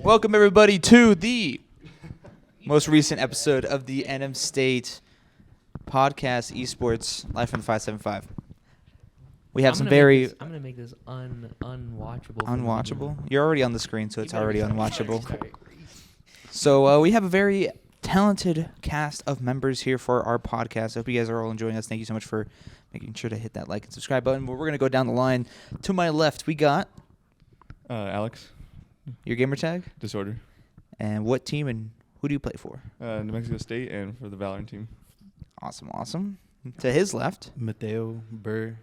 Welcome everybody to the most recent episode of the NM State podcast, Esports, live from the 575. We have I'm gonna make this unwatchable. Unwatchable? You're already on the screen, so it's already unwatchable. So we have a very talented cast of members here for our podcast. I hope you guys are all enjoying us. Thank you so much for making sure to hit that like and subscribe button. But we're going to go down the line. To my left, we got... Alex. Your gamer tag? Disorder. And what team and who do you play for? New Mexico State and for the VALORANT team. Awesome. To his left. Mateo Burr,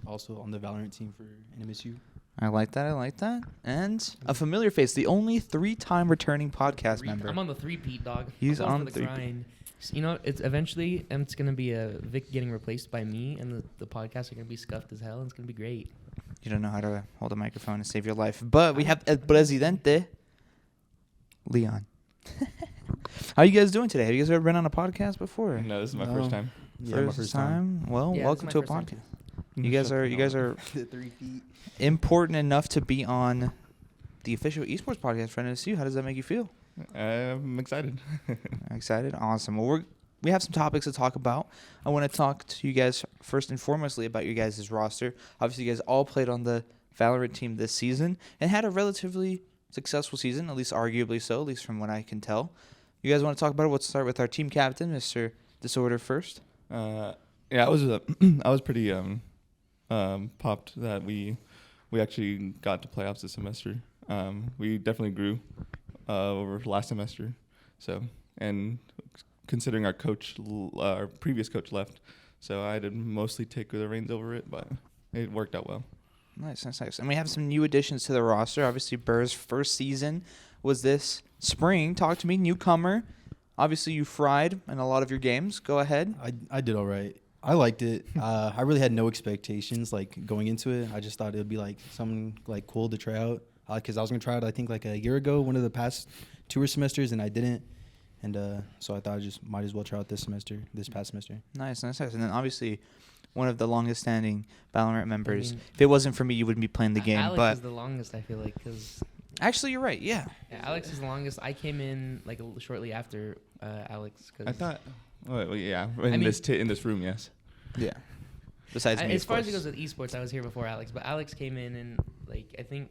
also on the VALORANT team for NMSU. I like that. And a familiar face, the only 3-time returning podcast member. I'm on the 3-peat, dog. He's on the the grind. You know, it's eventually it's gonna be a Vic getting replaced by me, and the podcasts are gonna be scuffed as hell, and it's gonna be great. You don't know how to hold a microphone and save your life, but we have El Presidente, Leon. How you guys doing today? Have you guys ever been on a podcast before? No, this is my first time. Yeah, my first time. Well, Yeah, welcome to a podcast. You guys are The 3 feet. important enough to be on the official esports podcast for NSU. How does that make you feel? I'm excited. Excited? Awesome. Well, we have some topics to talk about. I want to talk to you guys first and foremostly about your guys' roster. Obviously, you guys all played on the VALORANT team this season and had a relatively successful season, at least arguably so, at least from what I can tell. You guys want to talk about it? Let's start with our team captain, Mr. Disorder, first. Yeah, I was I was pretty popped that we actually got to playoffs this semester. We definitely grew over last semester. So, and considering our previous coach left, so I did mostly take the reins over it, but it worked out well. Nice. And we have some new additions to the roster. Obviously, Burr's first season was this spring. Talk to me, newcomer. Obviously, you fried in a lot of your games. Go ahead. I did all right. I liked it. I really had no expectations going into it. I just thought it would be something cool to try out. Because I was gonna try it, I think a year ago, one of the past tour semesters, and I didn't. And so I thought I just might as well try out this past semester. Nice. And then obviously, one of the longest-standing VALORANT members. If it wasn't for me, you wouldn't be playing the game. Alex is the longest, I feel like, because... Actually, you're right, yeah. Alex is the longest. I came in shortly after Alex. Cause I thought, in this room, yes. Yeah. Besides me, as far as it goes with esports, I was here before Alex, but Alex came in and I think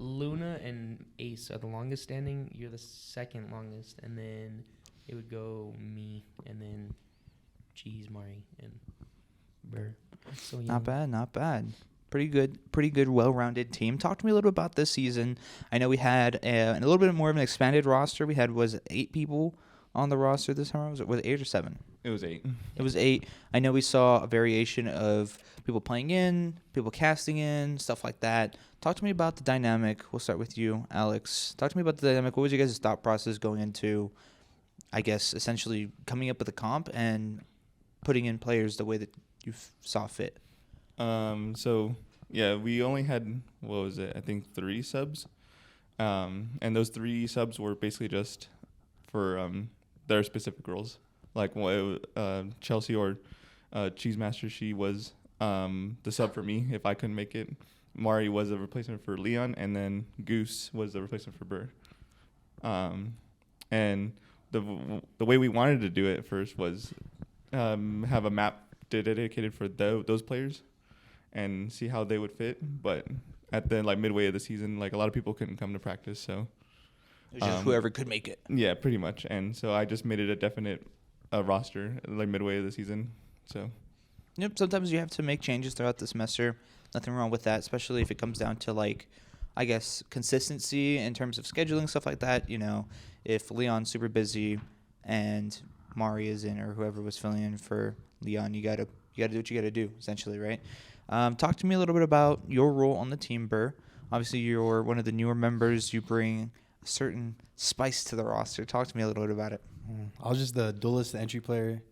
Luna and Ace are the longest standing. You're the second longest, and then it would go me, and then Cheese, Mari, and Burr. So Not bad. Pretty good, well-rounded team. Talk to me a little bit about this season. I know we had a little bit more of an expanded roster. We had, was it 8 people on the roster this time? Was it 8 or 7? It was 8. It was 8. I know we saw a variation of people playing in, people casting in, stuff like that. Talk to me about the dynamic. We'll start with you, Alex. Talk to me about the dynamic. What was your guys' thought process going into, I guess, essentially coming up with a comp and putting in players the way that you saw fit? So, yeah, we only had, I think 3 subs. And those 3 subs were basically just for their specific roles. Chelsea or Cheese Master, she was the sub for me if I couldn't make it. Mari was a replacement for Leon, and then Goose was the replacement for Burr. And the way we wanted to do it first was have a map dedicated for those players and see how they would fit. But at the midway of the season, a lot of people couldn't come to practice, so It was just whoever could make it. Yeah, pretty much. And so I just made it a definite roster midway of the season. So. Yep. Sometimes you have to make changes throughout the semester. Nothing wrong with that, especially if it comes down to I guess consistency in terms of scheduling, stuff like that. You know, if Leon's super busy and Mari is in, or whoever was filling in for Leon, you gotta do what you gotta do, essentially, right? Talk to me a little bit about your role on the team, Burr. Obviously, you're one of the newer members. You bring a certain spice to the roster. Talk to me a little bit about it. I was just the duelist, the entry player.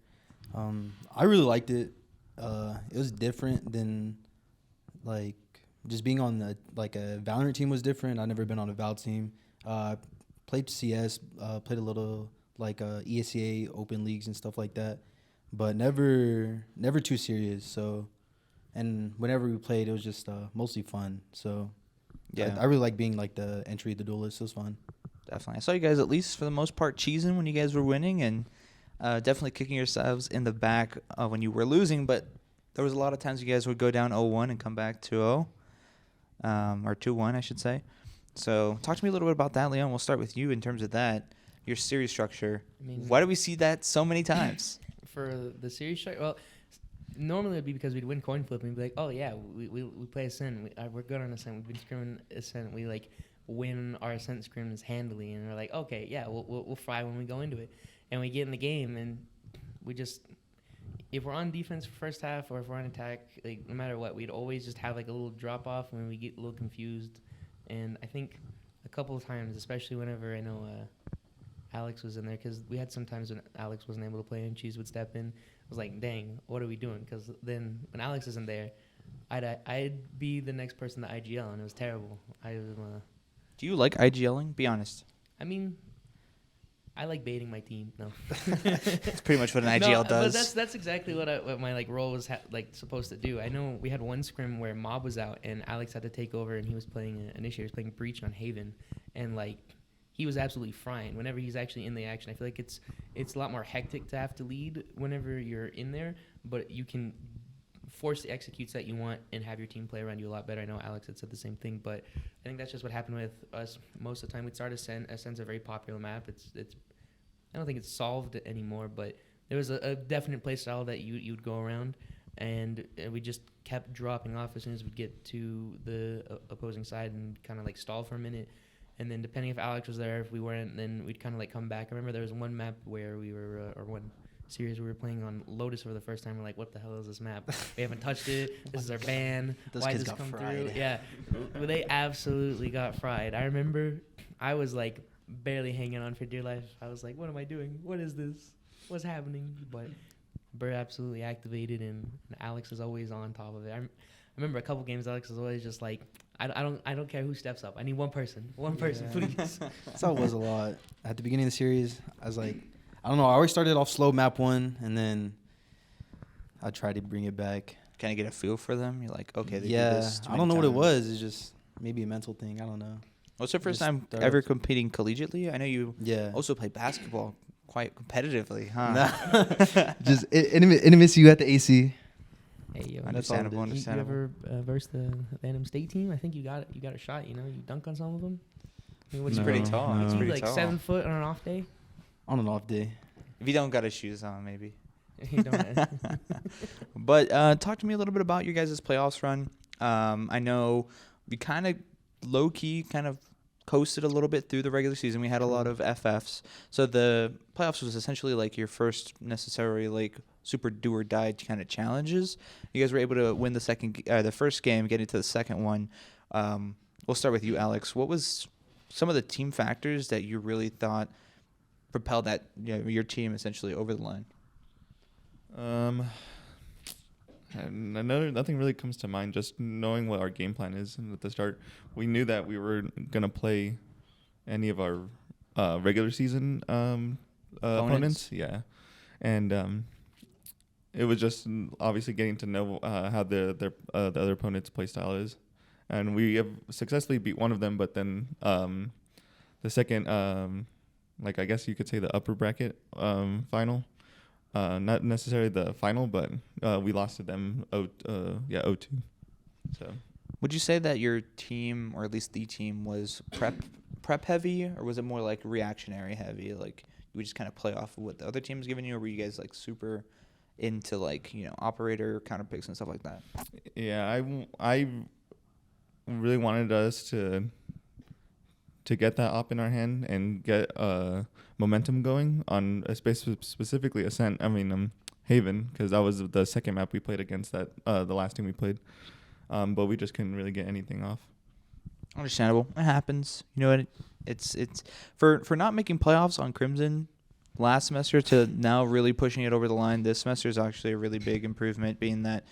I really liked it. It was different than just being on a VALORANT team was different. I've never been on a Val team. Played CS, played a little ESCA open leagues and stuff like that, but never too serious. So, and whenever we played, it was just mostly fun. So, yeah, I really like being the entry, the duelist. It was fun. Definitely. I saw you guys, at least for the most part, cheesing when you guys were winning, and definitely kicking yourselves in the back when you were losing. But there was a lot of times you guys would go down 0-1 and come back 2-0, or 2-1, I should say. So talk to me a little bit about that, Leon. We'll start with you in terms of that, your series structure. I mean, Why do we see that so many times? for the series structure, well, normally it'd be because we'd win coin flip and we'd be like, oh yeah, we play Ascent. We're good on Ascent. We've been scrimming Ascent. We like win our Ascent scrims handily, and we're like, okay, yeah, we'll fry when we go into it, and we get in the game, and we just, if we're on defense for first half or if we're on attack, like no matter what, we'd always just have like a little drop off when we get a little confused. And I think a couple of times, especially whenever I know Alex was in there, because we had some times when Alex wasn't able to play and Cheese would step in. I was like, dang, what are we doing? Because then when Alex isn't there, I'd be the next person to IGL, and it was terrible. Do you like IGLing? Be honest. I mean, I like baiting my team. No, It's pretty much what an IGL no, does. But that's exactly what my like role was supposed to do. I know we had one scrim where Mob was out and Alex had to take over, and he was playing initiator, he was playing Breach on Haven, and like he was absolutely frying. Whenever he's actually in the action, I feel like it's a lot more hectic to have to lead whenever you're in there, but you can force the executes that you want and have your team play around you a lot better. I know Alex had said the same thing, but I think that's just what happened with us most of the time. We'd start Ascent. Ascent's a very popular map. It's I don't think it's solved anymore, but there was a definite play style that you'd go around, and we just kept dropping off as soon as we'd get to the opposing side and kind of like stall for a minute. And then depending if Alex was there, if we weren't, then we'd kind of like come back. I remember there was one map where we were, or one series we were playing on Lotus for the first time. We're like, what the hell is this map? We haven't touched it. This is our ban. Those Why kids did this got come fried. through? Yeah. Well, they absolutely got fried. I remember I was like barely hanging on for dear life. I was like, what am I doing? What is this? What's happening? But Burr absolutely activated, and Alex is always on top of it. I remember a couple games, Alex was always just like, I don't care who steps up. I need one person, please. That's how it was a lot. At the beginning of the series, I was like, I don't know. I always started off slow map 1, and then I tried to bring it back. Kind of get a feel for them. You're like, okay, they do Yeah, this too I don't many know what it times. was. It's just maybe a mental thing. I don't know. What's your first Just time start ever off- competing collegiately? I know you Yeah. also play basketball quite competitively, huh? Nah. Just intimacy at the AC. Hey, yo, Understandable, you understandable. ever versed the Venom State team? I think you got a shot. You know, you dunk on some of them. I mean, what's He's your- pretty tall. He's no. pretty like tall. 7 foot on an off day. On an off day. If you don't got his shoes on, maybe. You don't- But talk to me a little bit about your guys' playoffs run. I know we kind of low-key kind of coasted a little bit through the regular season. We had a lot of FFs. So the playoffs was essentially like your first necessarily like super do or die kind of challenges. You guys were able to win the first game, get into the second one. We'll start with you, Alex. What was some of the team factors that you really thought propelled that your team essentially over the line? Nothing really comes to mind. Just knowing what our game plan is at the start, we knew that we were gonna play any of our regular season opponents. Yeah, and it was just obviously getting to know how the other opponent's play style is, and we have successfully beat one of them. But then the second, like I guess you could say the upper bracket final. Not necessarily the final, but we lost to them 0-2. So, would you say that your team, or at least the team, was prep heavy, or was it more like reactionary heavy? Like you would just kind of play off of what the other team was giving you, or were you guys like super into like operator counter picks and stuff like that? yeah, I really wanted us to get that op in our hand and get momentum going on specifically Ascent. I mean Haven, because that was the second map we played against that the last team we played. But we just couldn't really get anything off. Understandable. It happens. You know what? It's for not making playoffs on Crimson last semester to now really pushing it over the line this semester is actually a really big improvement, being that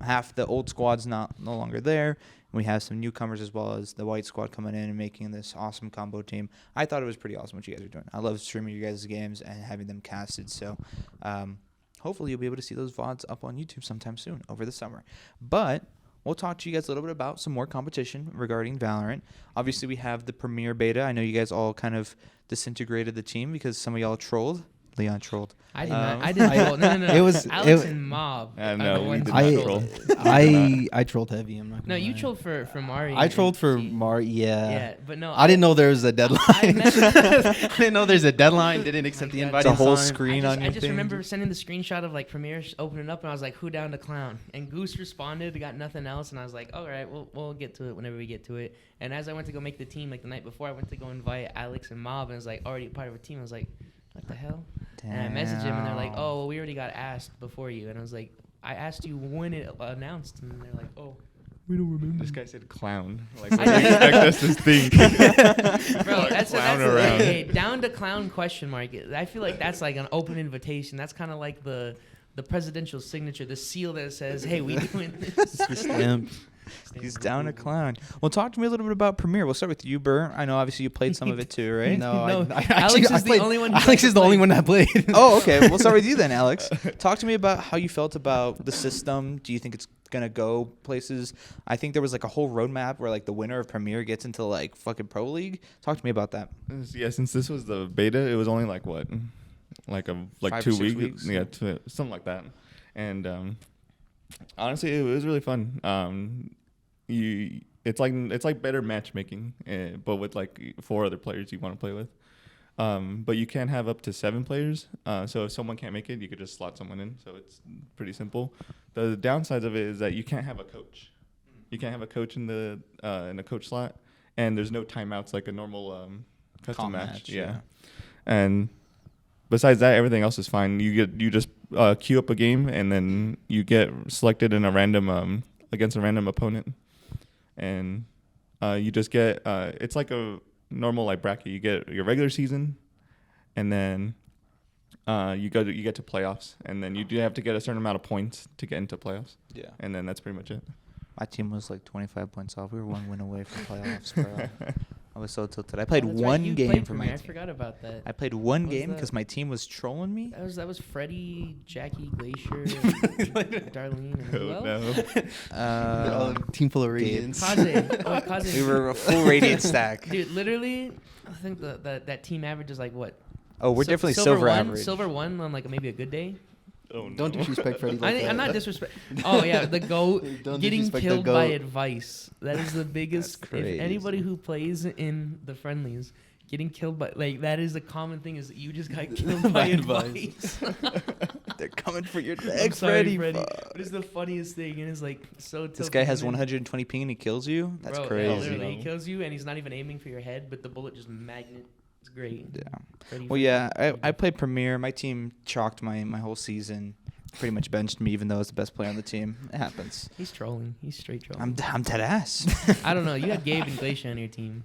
half the old squad's no longer there. We have some newcomers as well as the white squad coming in and making this awesome combo team. I thought it was pretty awesome what you guys are doing. I love streaming your guys' games and having them casted. So hopefully you'll be able to see those VODs up on YouTube sometime soon over the summer. But we'll talk to you guys a little bit about some more competition regarding Valorant. Obviously, we have the Premier Beta. I know you guys all kind of disintegrated the team because some of y'all trolled. Leon trolled. I did not. I didn't troll. No. It was Alex and Mob. No, we did I- not troll. I trolled heavy. I'm not. No, Gonna you lie. trolled for Mari. I trolled for See. Mar. Yeah. Yeah, but no. I didn't know there was a deadline. I I didn't know there's a deadline. Didn't accept the God. invite. It's a whole sign. screen on your I just thing. remember sending the screenshot of like Premiere opening up, and I was like, "Who down to clown?" And Goose responded, "Got nothing else," and I was like, "All right, we'll get to it whenever we get to it." And as I went to go make the team, like the night before, I went to go invite Alex and Mob, and I was like already part of a team. I was like, "What the hell?" And I messaged him, and they're like, "Oh, well, we already got asked before you." And I was like, "I asked you when it announced," and they're like, "Oh." We don't remember. This guy said clown. Like, what do you expect us to think? Bro, that's Clown around. hey, down to clown question mark. I feel like that's like an open invitation. That's kind of like the presidential signature, the seal that says, "Hey, we doing this." The stamp. He's down a clown. Well, talk to me a little bit about Premiere. We'll start with you, Burr. I know obviously you played some of it too, right? No, No, I Alex is the played- only one who Alex likes is to the only play. one that played. Oh, okay. We'll start with you then, Alex. Talk to me about how you felt about the system. Do you think it's gonna go places? I think there was like a whole roadmap where like the winner of Premier gets into like fucking Pro League. Talk to me about that. Yeah, since this was the beta, it was only like what, like 5 or 2 6 weeks. weeks? Yeah, something like that. And honestly, it was really fun. It's like better matchmaking, but with like 4 other players you want to play with. But you can have up to 7 players. So if someone can't make it, you could just slot someone in. So it's pretty simple. The downsides of it is that you can't have a coach. You can't have a coach in the coach slot, and there's no timeouts like a normal custom Comp match. match, yeah. And besides that, everything else is fine. You just queue up a game, and then you get selected in a random against a random opponent, and you just get it's like a normal like bracket. You get your regular season, and then you get to playoffs, and then you do have to get a certain amount of points to get into playoffs, Yeah. and then that's pretty much it. My team was like 25 points off. We were 1 win away from playoffs, bro. I was so tilted. I played Oh, that's right, one you game played for my Premier. I team. forgot about that. I played one What was game that? because my team was trolling me. That was Freddie, Jackie, Glacier, and Darlene, and who Oh, else? no. Team full of Gabe. radiance. Kaze. Oh, Kaze. We were a full radiant stack. Dude, literally, I think that team average is like what? Oh, we're Sil- definitely silver one, average. Silver 1 on like maybe a good day. Oh, no. Don't disrespect Freddie like that. I'm not disrespect. Oh yeah, the GOAT Don't getting disrespect the killed by GOAT. advice. That is the biggest. That's If crazy. anybody who plays in the friendlies getting killed by that is a common thing. Is that you just got killed by By advice. They're coming for your I'm neck, sorry, Freddy. But it's the funniest thing, and it's like so. This guy has tilted, and then- 120 ping and he kills you. That's Bro, yeah, crazy. literally, he kills you, and he's not even aiming for your head, but the bullet just magnet. It's great. Yeah. Freddie Well, yeah, Freddie. I played Premier. My team chalked my whole season. Pretty much benched me, even though I was the best player on the team. It happens. He's trolling. He's straight trolling. I'm dead ass. I don't know. You had Gabe and Glacier on your team.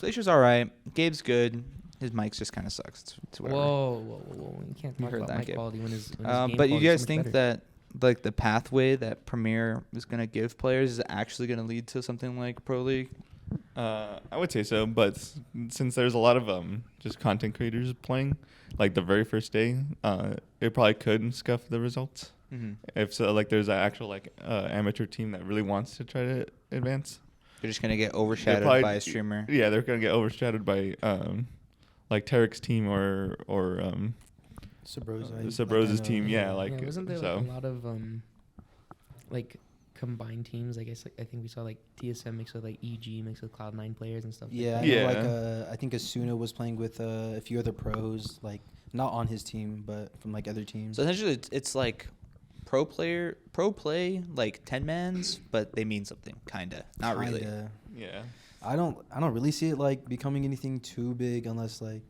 Glacier's all right. Gabe's good. His mic's just kind of sucks. It's whatever. Whoa. You can't You talk heard about that, mic Gabe. quality when his game But you quality is guys so much think better. that like the pathway that Premier is going to give players is actually going to lead to something like Pro League? I would say so, but since there's a lot of just content creators playing, like the very first day, it probably could scuff the results. Mm-hmm. If so, like there's an actual like amateur team that really wants to try to advance. You're just going to get They're overshadowed probably- by a streamer. Yeah, they're gonna get overshadowed by like Tarek's team or Sabrosa's team. Yeah, like wasn't there so. like a lot of like combined teams? I guess I think we saw like TSM mixed with like EG mixed with Cloud9 players and stuff. Yeah, Like that. I know, Yeah. like I think Asuna was playing with a few other pros, like not on his team, but from like other teams. So essentially, it's like pro play, like 10-mans, but they mean something, kind of. Not really. Kinda. Yeah. I don't really see it like becoming anything too big unless like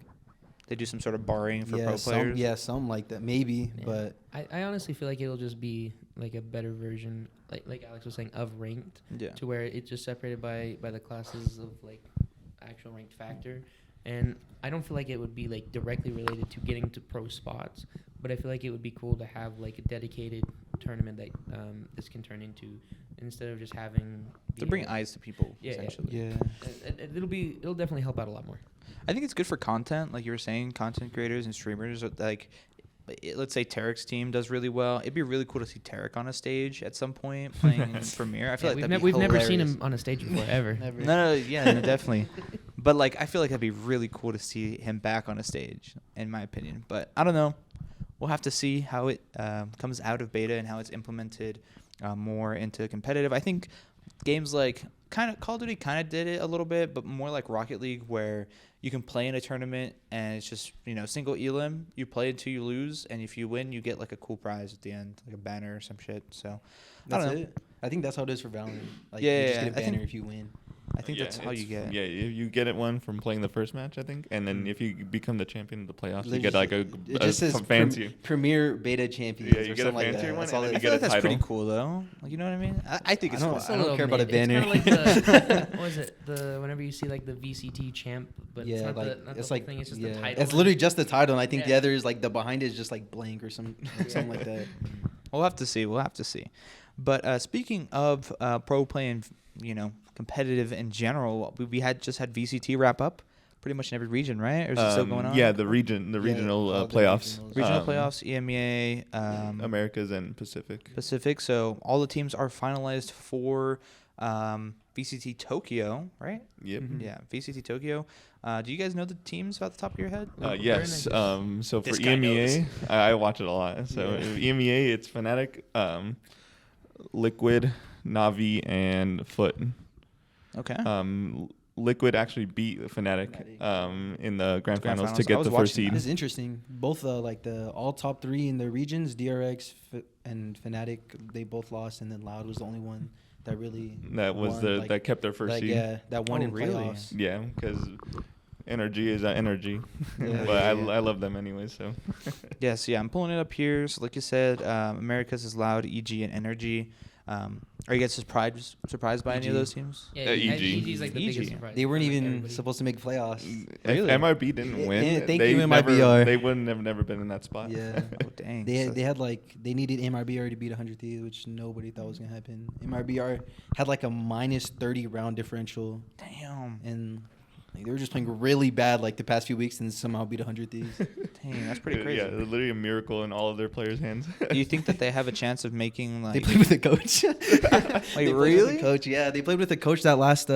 They do some sort of barring for pro players. something like that maybe, Yeah. but I honestly feel like it'll just be like a better version, like Alex was saying, of ranked, Yeah. to where it's just separated by the classes of like actual ranked factor. And I don't feel like it would be like directly related to getting to pro spots, but I feel like it would be cool to have like a dedicated tournament that this can turn into, instead of just having To bring eyes to people, Yeah, yeah. essentially. yeah. It'll definitely help out a lot more. I think it's good for content, like you were saying, content creators and streamers. Like, let's say Tarek's team does really well, it'd be really cool to see Tarek on a stage at some point playing in Premier. I feel like we've never seen hilarious. him on a stage before ever. Never. No, yeah, no, definitely. But like, I feel like that'd be really cool to see him back on a stage, in my opinion. But I don't know. We'll have to see how it comes out of beta and how it's implemented more into competitive. I think games like Call of Duty kind of did it a little bit, but more like Rocket League, where you can play in a tournament and it's just single elim. You play until you lose, and if you win, you get like a cool prize at the end, like a banner or some shit. So That's I don't know. it. I think that's how it is for Valorant. Like, Yeah, you just yeah, get a I think- banner if you win. I think that's how you get. Yeah, you get it one from playing the first match, I think, and then if you become the champion of the playoffs, you It get like a just says fancy. Premier Beta Champions. Yeah, you or get a something like fancier that. one, That's and all then it I you feel get like a that's pretty title. cool though. Like, you know what I mean? I think it's I fun. don't- A I don't little care about a mid. banner. It's kind of like what was it? Whenever you see like the VCT champ, but Yeah, it's not like the it's whole like thing. It's just yeah. the title. It's literally just the title, and I think the Yeah. other is like the behind it is just like blank or something like that. We'll have to see. But speaking of pro play and competitive in general, we had VCT wrap up pretty much in every region, right? Or is it still going on? Yeah, the regional all the playoffs. regionals. Regional playoffs, EMEA, Americas and Pacific. Pacific. So all the teams are finalized for VCT Tokyo, right? Yep. Mhm. Yeah, VCT Tokyo. Do you guys know the teams off the top of your head? Yes. Very So for This guy EMEA, I watch it a lot. So Yeah. EMEA, it's Fnatic, Liquid, Navi, and Foot. Okay. Liquid actually beat Fnatic in the grand finals to finals. I get was the first watching seed. This is interesting. Both like the all top three in the regions, DRX and Fnatic, they both lost, and then Loud was the only one that really That was won, that kept their first like, seed. yeah, that won Oh, in really? playoffs. Yeah, because energy is energy. Yeah, But yeah. I love them anyway. So Yes, yeah, I'm pulling it up here. So like you said, Americas is Loud, EG, and Energy. Are you guys surprised by any of EG. those teams? Yeah, EG. EG is like the EG. biggest surprise. They weren't for, like, even everybody. supposed to make playoffs. Really? if MRB didn't Yeah, win, thank they you, never, MRBR. they wouldn't have never been in that spot. Yeah. Oh, dang. They had like they needed MRBR to beat 100 Thieves, which nobody thought was gonna happen. MRBR had like a minus 30 round differential, Damn. and like, they were just playing really bad like the past few weeks, and somehow beat 100 Thieves. Dang, that's pretty crazy. Yeah, literally a miracle in all of their players' hands. Do you think that they have a chance of making They like? played with the coach. Wait, They played with really? the coach, yeah, they played with the coach that last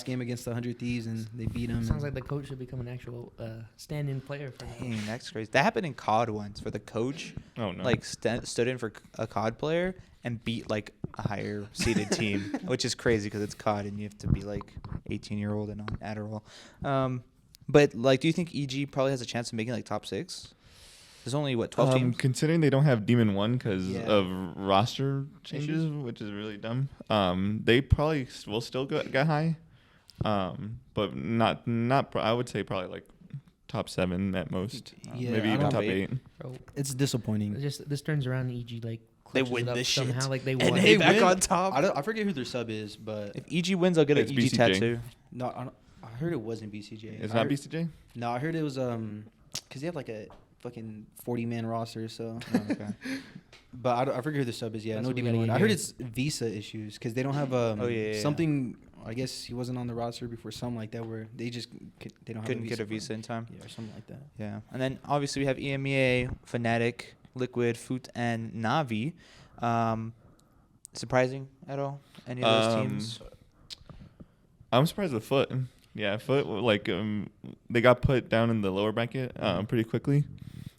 game against the 100 Thieves, and they beat him. Sounds like the coach should become an actual stand-in player for them. Dang, that's crazy. That happened in COD once, where the coach Oh no! like stood in for a COD player and beat like a higher seeded team, which is crazy because it's COD and you have to be like 18-year-old and on Adderall. But like, do you think EG probably has a chance of making like top 6? There's only 12 teams. Considering they don't have Demon 1 because Yeah. of roster changes, which is really dumb. They probably will still get high, but not. I would say probably like top 7 at most. Yeah, Maybe I even don't- top Top 8. Bro, It's disappointing. this turns around. EG like They clutches win it up this shit. somehow. Like they And won. they it. back win. on top. I forget who their sub is, but If EG wins, I'll get It's an EG BCJ. tattoo. no, I heard it wasn't BCJ. It's I not heard- BCJ. No, I heard it was because they have like a fucking 40-man roster. So, Oh, okay. but I forget who the sub is. Yeah, That's no what we demon gotta one. get I heard here. it's visa issues because they don't have yeah. something. I guess he wasn't on the roster before, something like that, where they just they don't Couldn't have get a for visa him. in time. Yeah, or something like that. Yeah, and then obviously we have EMEA, Fnatic, Liquid, Foot, and Navi. Surprising at all? Any of those teams? I'm surprised with Foot. Yeah, Foot like they got put down in the lower bracket pretty quickly,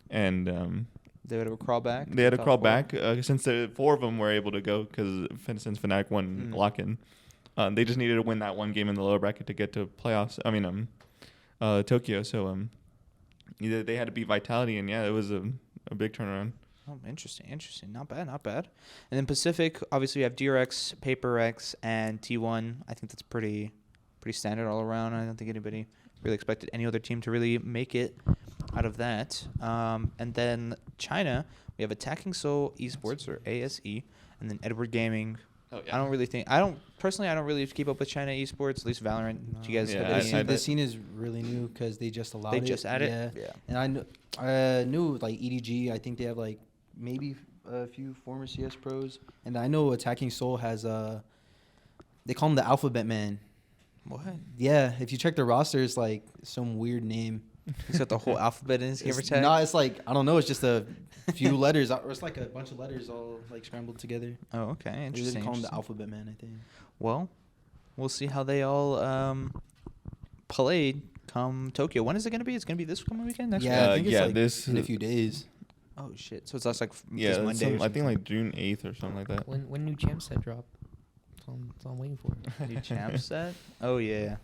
and They would have crawl back. they had to top crawl 4? back since the 4 of them were able to go because since Fnatic won lock-in. They just needed to win that one game in the lower bracket to get to playoffs. I mean, Tokyo. So they had to beat Vitality, and yeah, it was a big turnaround. Oh, interesting. Not bad. And then Pacific, obviously we have DRX, PaperX, and T1. I think that's pretty standard all around. I don't think anybody really expected any other team to really make it out of that. And then China, we have Attacking Soul Esports, or ASE, and then Edward Gaming. Oh I don't really keep up with China esports, at least Valorant. Do you guys Yeah, have any? The scene is really new because they just allowed They it. just added Yeah. it? Yeah. And I knew like EDG. I think they have like maybe a few former CS pros, and I know Attacking Soul has they call him the Alphabet Man. What? Yeah, if you check the roster, it's like some weird name. He's got the whole alphabet in his gamer tag. No, it's like I don't know. It's just a few letters, or it's like a bunch of letters all like scrambled together. Oh, okay, They interesting. call him the interesting. Alphabet Man, I think. Well, we'll see how they all play come Tokyo. When is it going to be? It's going to be this coming weekend? Next Yeah, I Uh, think it's yeah, like this- in a few days. week? Oh, shit. So it's just like Yeah, this Monday or I think something. like June 8th or something like that. When new champ set drop? That's all I'm waiting for. New champ set? Oh, yeah.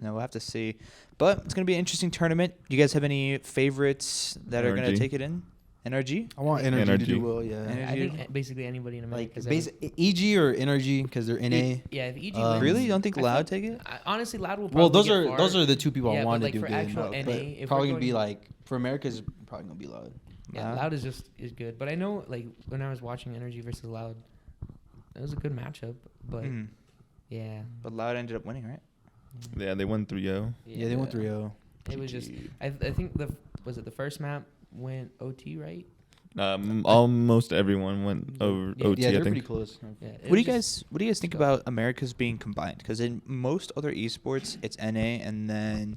No, we'll have to see. But it's going to be an interesting tournament. Do you guys have any favorites that are going to NRG. take it in? NRG? I want Energy to do NRG. well. Yeah, NRG. I think basically anybody in America. like EG or NRG because they're NA. Yeah, if EG Um, wins, Really? You don't think I Loud think- take it? Honestly, Loud will probably Well, those get are far. those are the two people Yeah, I but, want like, to do for good. actual but NA, if we're probably gonna be going- like for America's probably gonna be Loud. Yeah, Loud is good. But I know like when I was watching Energy versus Loud, it was a good matchup. But Mhm. yeah, But Loud ended up winning, right? Yeah, they won 3-0. Yeah, they went 3-0. It was just I think the first map went OT, right? Almost everyone went over Yeah. OT. Yeah, I they're think. pretty close. Yeah. it What do you was just- guys think about America's being combined? Because in most other esports, it's NA and then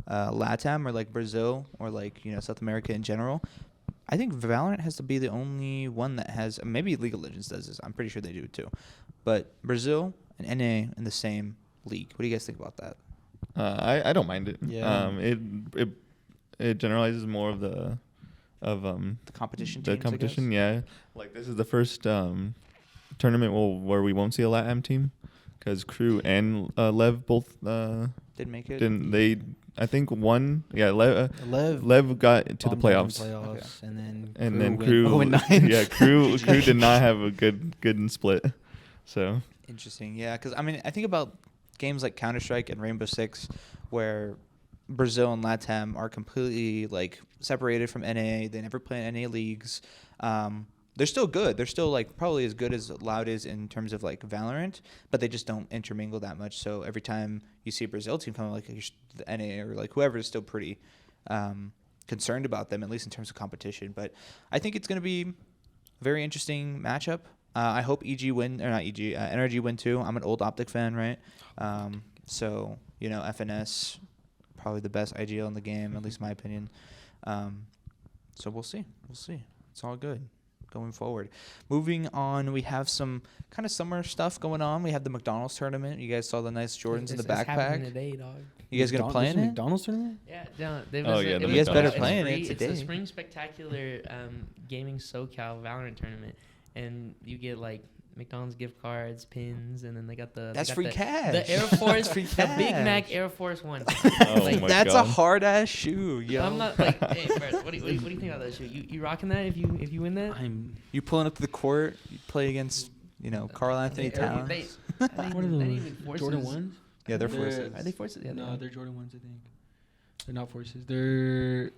LATAM or like Brazil or like South America in general. I think Valorant has to be the only one that has. Maybe League of Legends does this. I'm pretty sure they do it too. But Brazil and NA in the same league. What do you guys think about that? I don't mind it. Yeah. It generalizes more of the The competition. the teams, I guess? competition. Yeah, like this is the first tournament where we won't see a LATAM team because Crew and Lev both Didn't make it. didn't. They I think one. Yeah, Lev got to the bombed out in playoffs. Okay. and then Crew And then went Crew, 0-9. yeah, Crew did not have a good split. So Interesting. Yeah, because I think about games like Counter-Strike and Rainbow Six, where Brazil and LATAM are completely like separated from NA. They never play in NA leagues. They're still good. They're still like probably as good as Loud is in terms of like Valorant, but they just don't intermingle that much. So every time you see a Brazil team come, like the NA or like whoever is still pretty concerned about them, at least in terms of competition. But I think it's going to be a very interesting matchup. I hope EG win, or not EG, NRG win too. I'm an old Optic fan, right? So, FNS, probably the best IGL in the game, at least in my opinion. So we'll see. It's all good going forward. Moving on, we have some kind of summer stuff going on. We have the McDonald's tournament. You guys saw the nice Jordans in the It's happening backpack. today, dog. You guys going to play in it? McDonald's tournament? Yeah, no, there Oh, was yeah, the You guys better McDonald's. play in it It's today. the Spring Spectacular Gaming SoCal Valorant tournament, and you get like McDonald's gift cards, pins, and then they got the That's they got free the, cash. The Air Force, Free the Big Mac cash. Air Force One. Oh Like, my That's God. a hard ass shoe, yo. I'm not like, hey, Brett, what do you think about that shoe? You rocking that if you win that? You pulling up to the court, you play against, Carl Anthony They- Towns. they- What I are think those? even Forces- Jordan 1s? Yeah, they're They're- forces. Are they Forces? Yeah, No, they they're Jordan 1s, I think. They're not Forces. They're...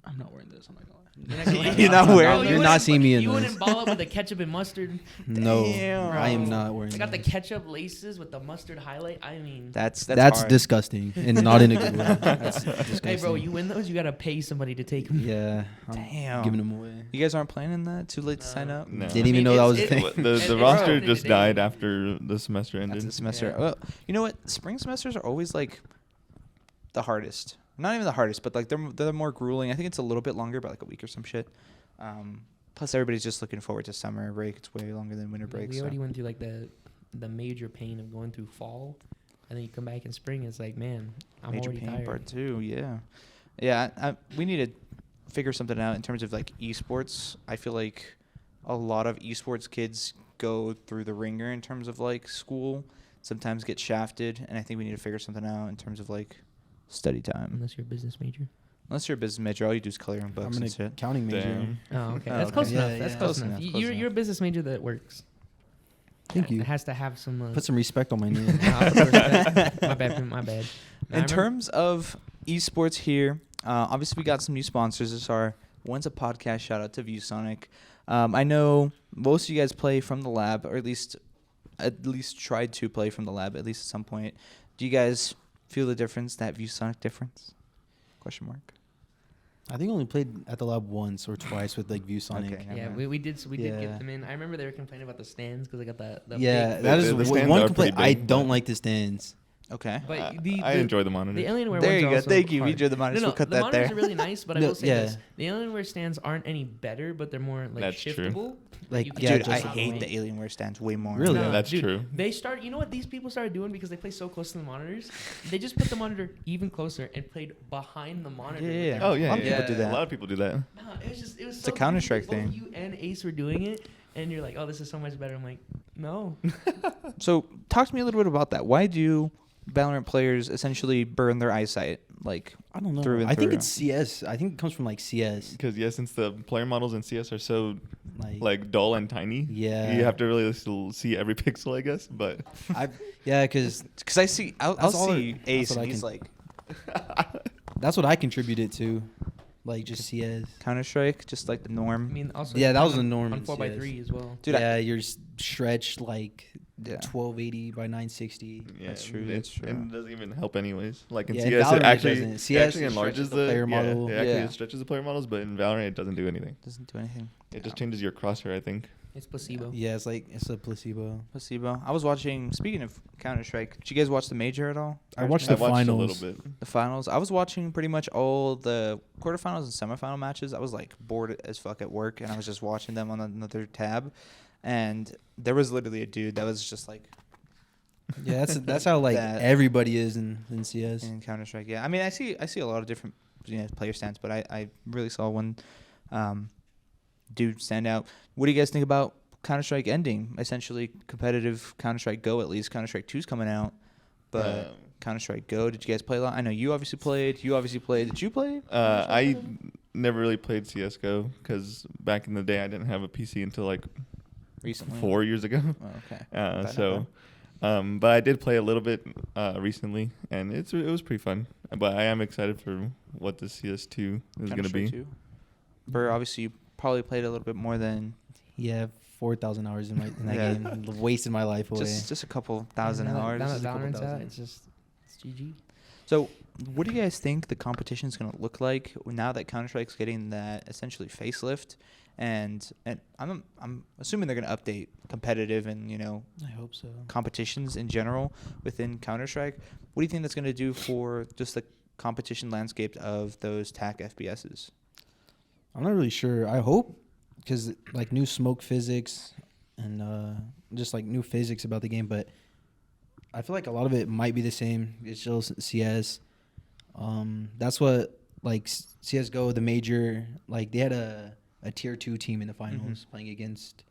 I'm not wearing this. I'm not gonna lie. You're not wearing Oh, this? You're not seeing me in You this. wouldn't ball up with the ketchup and mustard. No, Damn. I am not wearing I got the this. ketchup laces with the mustard highlight. I mean, That's That's hard. disgusting and not in a good way. That's disgusting. hey, bro, you win those, you gotta pay somebody to take them. Yeah. I'm Damn. giving them away. You guys aren't playing in that? Too late to sign up? No. Didn't even know that was a thing. The roster just died after the semester ended. That's the semester. Yeah. Well, you know what? Spring semesters are always like the hardest. Not even the hardest, but like they're more grueling. I think it's a little bit longer, by like a week or some shit. Plus, everybody's just looking forward to summer break. It's way longer than winter break. We so. already went through like the major pain of going through fall, and then you come back in spring. It's like, man, I'm Major already pain tired. part 2, yeah. We need to figure something out in terms of like esports. I feel like a lot of esports kids go through the ringer in terms of like school, sometimes get shafted, and I think we need to figure something out in terms of like study time. Unless you're a business major. Unless you're a business major, all you do is color in books I'm and an shit. accounting major. Damn. Oh, okay. Oh, That's okay. close Yeah, enough. That's yeah. close Close enough. enough, close You're enough. a business major that works. Thank you. It has to have some. Put some respect on my name. I'll put the respect. My bad. My bad. Now, I In remember- terms of esports here, obviously we got some new sponsors. This is our Once a Podcast shout out to Viewsonic. I know most of you guys play from the lab, or at least tried to play from the lab at least at some point. Do you guys feel the difference, that Viewsonic difference? Question mark. I think I only played at the lab once or twice with like ViewSonic. Okay. Yeah, Never we did Yeah. get them in. I remember they were complaining about the stands because they got the yeah, big, that is The one stands are complaint. pretty I big, don't but- like the stands. Okay. But I enjoy the monitors. The Alienware There ones you are go. also Thank you. We hard. enjoyed the monitors. No, We'll cut the that monitors there. are really nice, but I No, will say yeah. this: the Alienware stands aren't any better, but they're more like That's true. shiftable. Like, You can yeah, Dude, just I just drop hate weight. the Alienware stands way more. Really? Yeah, that's dude, true. They start. You know what these people started doing because they play so close to the monitors? They just put the monitor even closer and played behind the monitor. with Yeah. their Oh yeah, A lot of yeah. people do that. A lot of people do that. No, it was It's so a Counter-Strike confusing. thing. Both you and Ace were doing it, and you're like, "Oh, this is so much better." I'm like, "No." So talk to me a little bit about that. Why do Valorant players essentially burn their eyesight? Like, I don't know. Through and I think through. it's CS. I think it comes from like CS. Because since the player models in CS are so Like dull and tiny, Yeah. you have to really see every pixel, I guess. But yeah, because because I see, I'll That's all see it- Ace, that's what and I he's can- like that's what I contributed to, like just CS. Counter Strike, just like the I norm. mean, also Yeah, that was on- the norm on in 4x3 as well. Dude, yeah, you're stretched like Yeah. 1280 by 960. yeah, That's true, It, that's true. And it doesn't even help anyways. Like in Yeah, in CS, Valorant it it actually doesn't. it CS actually enlarges stretches the player yeah, model. it actually Yeah. stretches the player models, but in Valorant it doesn't do anything. Doesn't do anything. It just changes your crosshair, I think. It's placebo. Yeah, it's a placebo. Placebo. I was watching. Speaking of Counter Strike, did you guys watch the major at all? I watched I the watched finals. a little bit. The finals. I was watching pretty much all the quarterfinals and semifinal matches. I was like bored as fuck at work, and I was just watching them on another tab. And there was literally a dude that was just like Yeah, that's how like That- everybody is in CS. in Counter Strike. Yeah, I mean, I see a lot of different player stands, but I really saw one dude stand out. What do you guys think about Counter Strike ending? Essentially, competitive Counter Strike Go. At least Counter Strike 2's coming out, but Counter Strike Go. Did you guys play a lot? I know you obviously played. Did you play? I never really played CS:GO because back in the day I didn't have a PC until like Recently. 4 years ago. Oh, okay. That So, but I did play a little bit recently, and it was pretty fun. But I am excited for what the CS2 is going to be. Too. Burr, obviously, you probably played a little bit more than Yeah, 4,000 hours in that Yeah. game. Wasted my life away. just a couple thousand Now that- hours. Now Just that a couple Valorant's out, thousand. it's GG. So, what do you guys think the competition is going to look like now that Counter Strike's getting that essentially facelift? And I'm assuming they're going to update competitive and I hope so. competitions in general within Counter Strike. What do you think that's going to do for just the competition landscape of those TAC FPSs? I'm not really sure. I hope because like new smoke physics and just like new physics about the game, but I feel like a lot of it might be the same. It's still CS. That's what like CS:GO, the major, like they had a tier 2 team in the finals playing against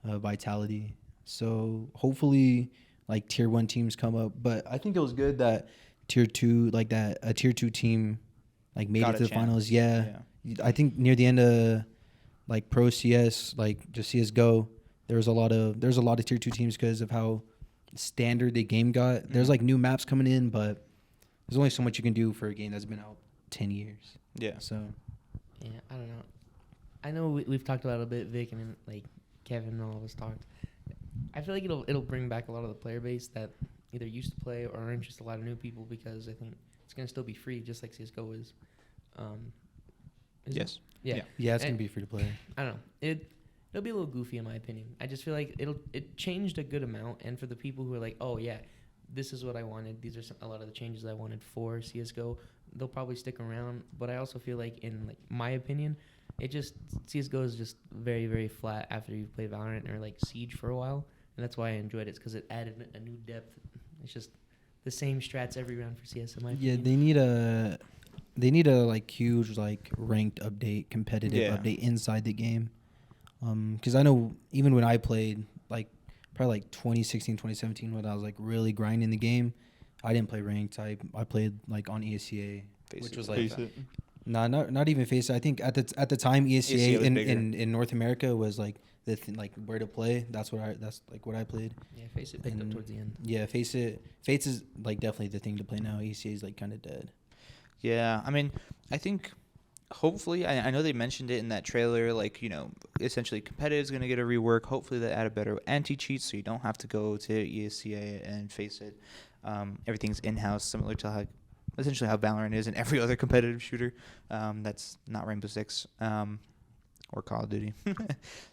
Vitality. So hopefully like tier 1 teams come up, but I think it was good that tier 2 like that a tier 2 team like made Got it a to the chance. finals. Yeah. I think near the end of like pro CS, like just CS:GO, there's a lot of tier 2 teams because of how standard the game got. There's like new maps coming in, but there's only so much you can do for a game that's been out 10 years. Yeah. So Yeah, I don't know. I know we've talked about it a bit, Vic, and like Kevin and all of us talked. I feel like it'll bring back a lot of the player base that either used to play or interest a lot of new people because I think it's gonna still be free, just like CS:GO is. Is it? Yes. Yeah. yeah, it's And- gonna be free to play. I don't know. It'll be a little goofy in my opinion. I just feel like it changed a good amount, and for the people who are like, oh yeah, this is what I wanted. These are a lot of the changes I wanted for CS:GO. They'll probably stick around, but I also feel like in like my opinion, CS:GO is just very very flat after you've played Valorant or like Siege for a while, and that's why I enjoyed it because it added a new depth. It's just the same strats every round for CS in my Yeah, opinion. they need a like huge like ranked update, competitive Yeah. update inside the game. Because I know even when I played like probably like 2016, 2017 when I was like really grinding the game, I didn't play ranked. I played like on ESCA, which was like Face it. not even face it. I think at the time ESCA, ESCA was bigger. in North America was like like where to play. That's what I played. Yeah, Face It picked up And towards the end. Yeah, face it. Face is like definitely the thing to play now. ESCA is like kind of dead. Yeah, I mean, I think hopefully, I know they mentioned it in that trailer, like, essentially competitive is going to get a rework. Hopefully they add a better anti-cheat so you don't have to go to ESCA and face it. Everything's in-house, similar to essentially how Valorant is in every other competitive shooter that's not Rainbow Six or Call of Duty.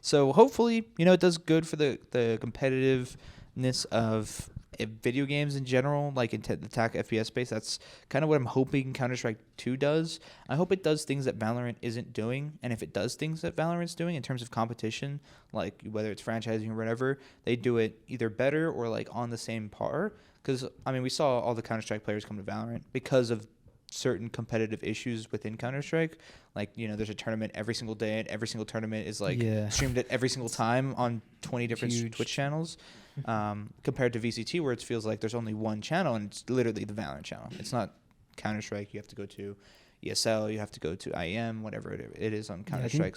So hopefully, it does good for the competitiveness of video games in general, like in the attack FPS space. That's kind of what I'm hoping Counter-Strike 2 does. I hope it does things that Valorant isn't doing, and if it does things that Valorant's doing in terms of competition, like whether it's franchising or whatever, they do it either better or like on the same par. Because, I mean, we saw all the Counter-Strike players come to Valorant because of certain competitive issues within Counter-Strike. Like, you know, there's a tournament every single day, and every single tournament is like streamed at every single time on 20 different Twitch channels. Compared to VCT, where it feels like there's only one channel, and it's literally the Valorant channel. It's not Counter-Strike. You have to go to ESL, you have to go to IEM, whatever it is on Counter-Strike.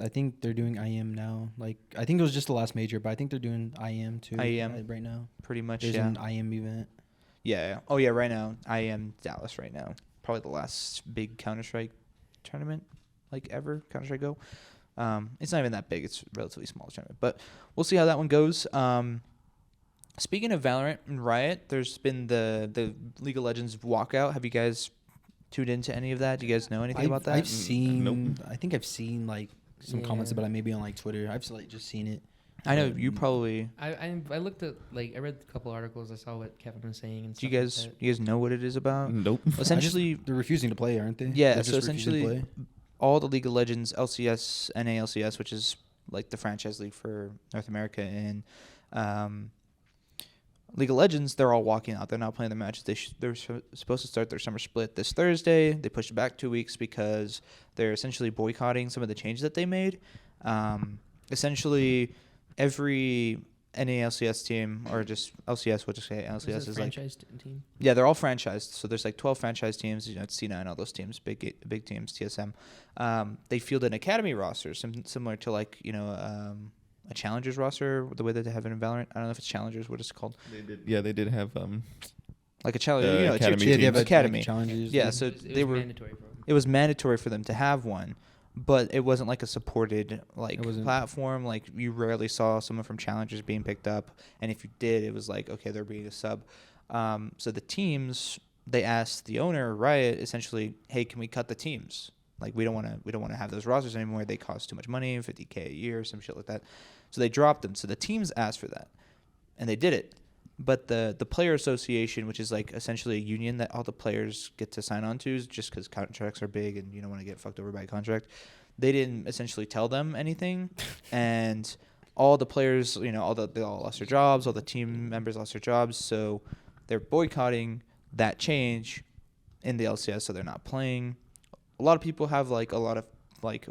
I think they're doing IEM now. Like, I think it was just the last major, but I think they're doing IEM too. IEM right now. Pretty much, There's an IEM event. Yeah. Oh, yeah, right now. IEM Dallas right now. Probably the last big Counter-Strike tournament, like, ever. Counter-Strike Go. It's not even that big. It's a relatively small tournament. But we'll see how that one goes. Speaking of Valorant and Riot, there's been the League of Legends walkout. Have you guys tuned into any of that? Do you guys know anything about that? I've seen. Nope. I think I've seen like some comments about it, maybe on like Twitter. I've like just seen it. I know you probably. I looked at, like, I read a couple articles. I saw what Kevin was saying. And Do you stuff guys like you guys know what it is about? Nope. Essentially, they're refusing to play, aren't they? Yeah. They're So just refusing to essentially, play? all the League of Legends, LCS, NALCS, which is like the franchise league for North America, and League of Legends, they're all walking out. They're not playing their matches. They're supposed to start their summer split this Thursday. They pushed it back 2 weeks because they're essentially boycotting some of the changes that they made. Essentially, every NALCS team, or just LCS, we'll just say LCS is like team. Yeah, they're all franchised. So there's like 12 franchise teams. You know, it's C9, all those teams, big teams, TSM. They field an academy roster, similar to like, you know, a challengers roster, the way that they have it in Valorant. I don't know if it's challengers, what it's called. They did have like a challenger, you know, academy it's teams. your academy. Like challenges. Yeah, so It was mandatory for them. It was mandatory for them to have one, but it wasn't like a supported like platform. Like, you rarely saw someone from challengers being picked up, and if you did, it was like, okay, they're being a sub. So the teams, they asked the owner, Riot, essentially, hey, can we cut the teams? Like, we don't want to have those rosters anymore. They cost too much money, $50K a year, some shit like that. So they dropped them. So the teams asked for that, and they did it. But the player association, which is like essentially a union that all the players get to sign on to, just because contracts are big and you don't want to get fucked over by a contract, they didn't essentially tell them anything, and all the players, you know, they all lost their jobs. All the team members lost their jobs, so they're boycotting that change in the LCS. So they're not playing. A lot of people have like a lot of like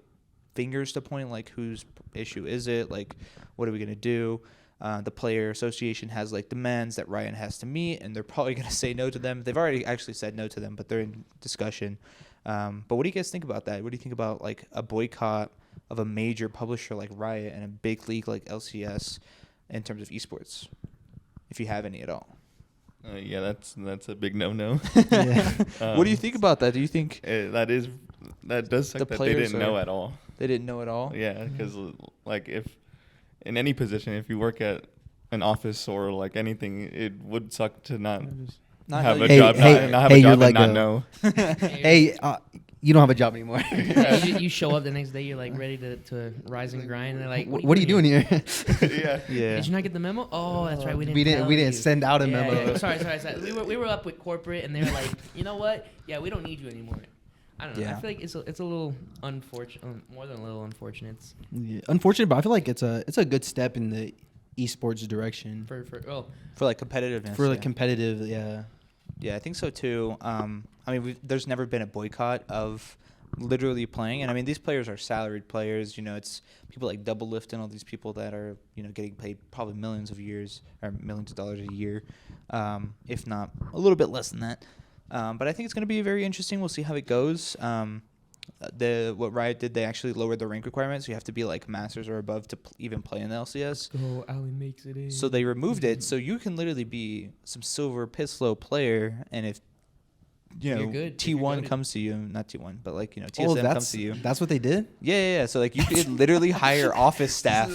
fingers to point, like, whose issue is it? Like, what are we gonna do? The player association has like demands that Riot has to meet, and they're probably gonna say no to them. They've already actually said no to them, but they're in discussion. But what do you guys think about that? What do you think about like a boycott of a major publisher like Riot and a big league like LCS in terms of esports, if you have any at all? Yeah, that's a big no-no. What do you think about that? Do you think that does suck the that they didn't know at all? They didn't know at all? Yeah, because like, if in any position, if you work at an office or like anything, it would suck to not have a job, not have a job and not know. Hey, you don't have a job anymore. You show up the next day, you're like ready to rise and grind, and they're like, what are you doing here? Yeah. Did you not get the memo? Oh, that's right. We didn't. We didn't send out a memo. Yeah. Sorry. We were up with corporate, and they were like, you know what? Yeah, we don't need you anymore. I don't know. Yeah. I feel like it's a little unfortunate, more than a little unfortunate. Unfortunate, but I feel like it's a good step in the esports direction For like competitiveness. for like competitive. Yeah, I think so too. I mean, there's never been a boycott of literally playing, and I mean, these players are salaried players. You know, it's people like Double Lift and all these people that are, you know, getting paid probably millions of dollars a year, if not a little bit less than that. But I think it's going to be very interesting. We'll see how it goes. What Riot did, they actually lowered the rank requirements. You have to be like masters or above to even play in the LCS. Go, Ali makes it in. So they removed it, so you can literally be some silver pistol player, and if you know You're good. T1 comes to you, not T1, but like, you know, TSM comes to you. That's what they did? Yeah. So like, you could literally hire office staff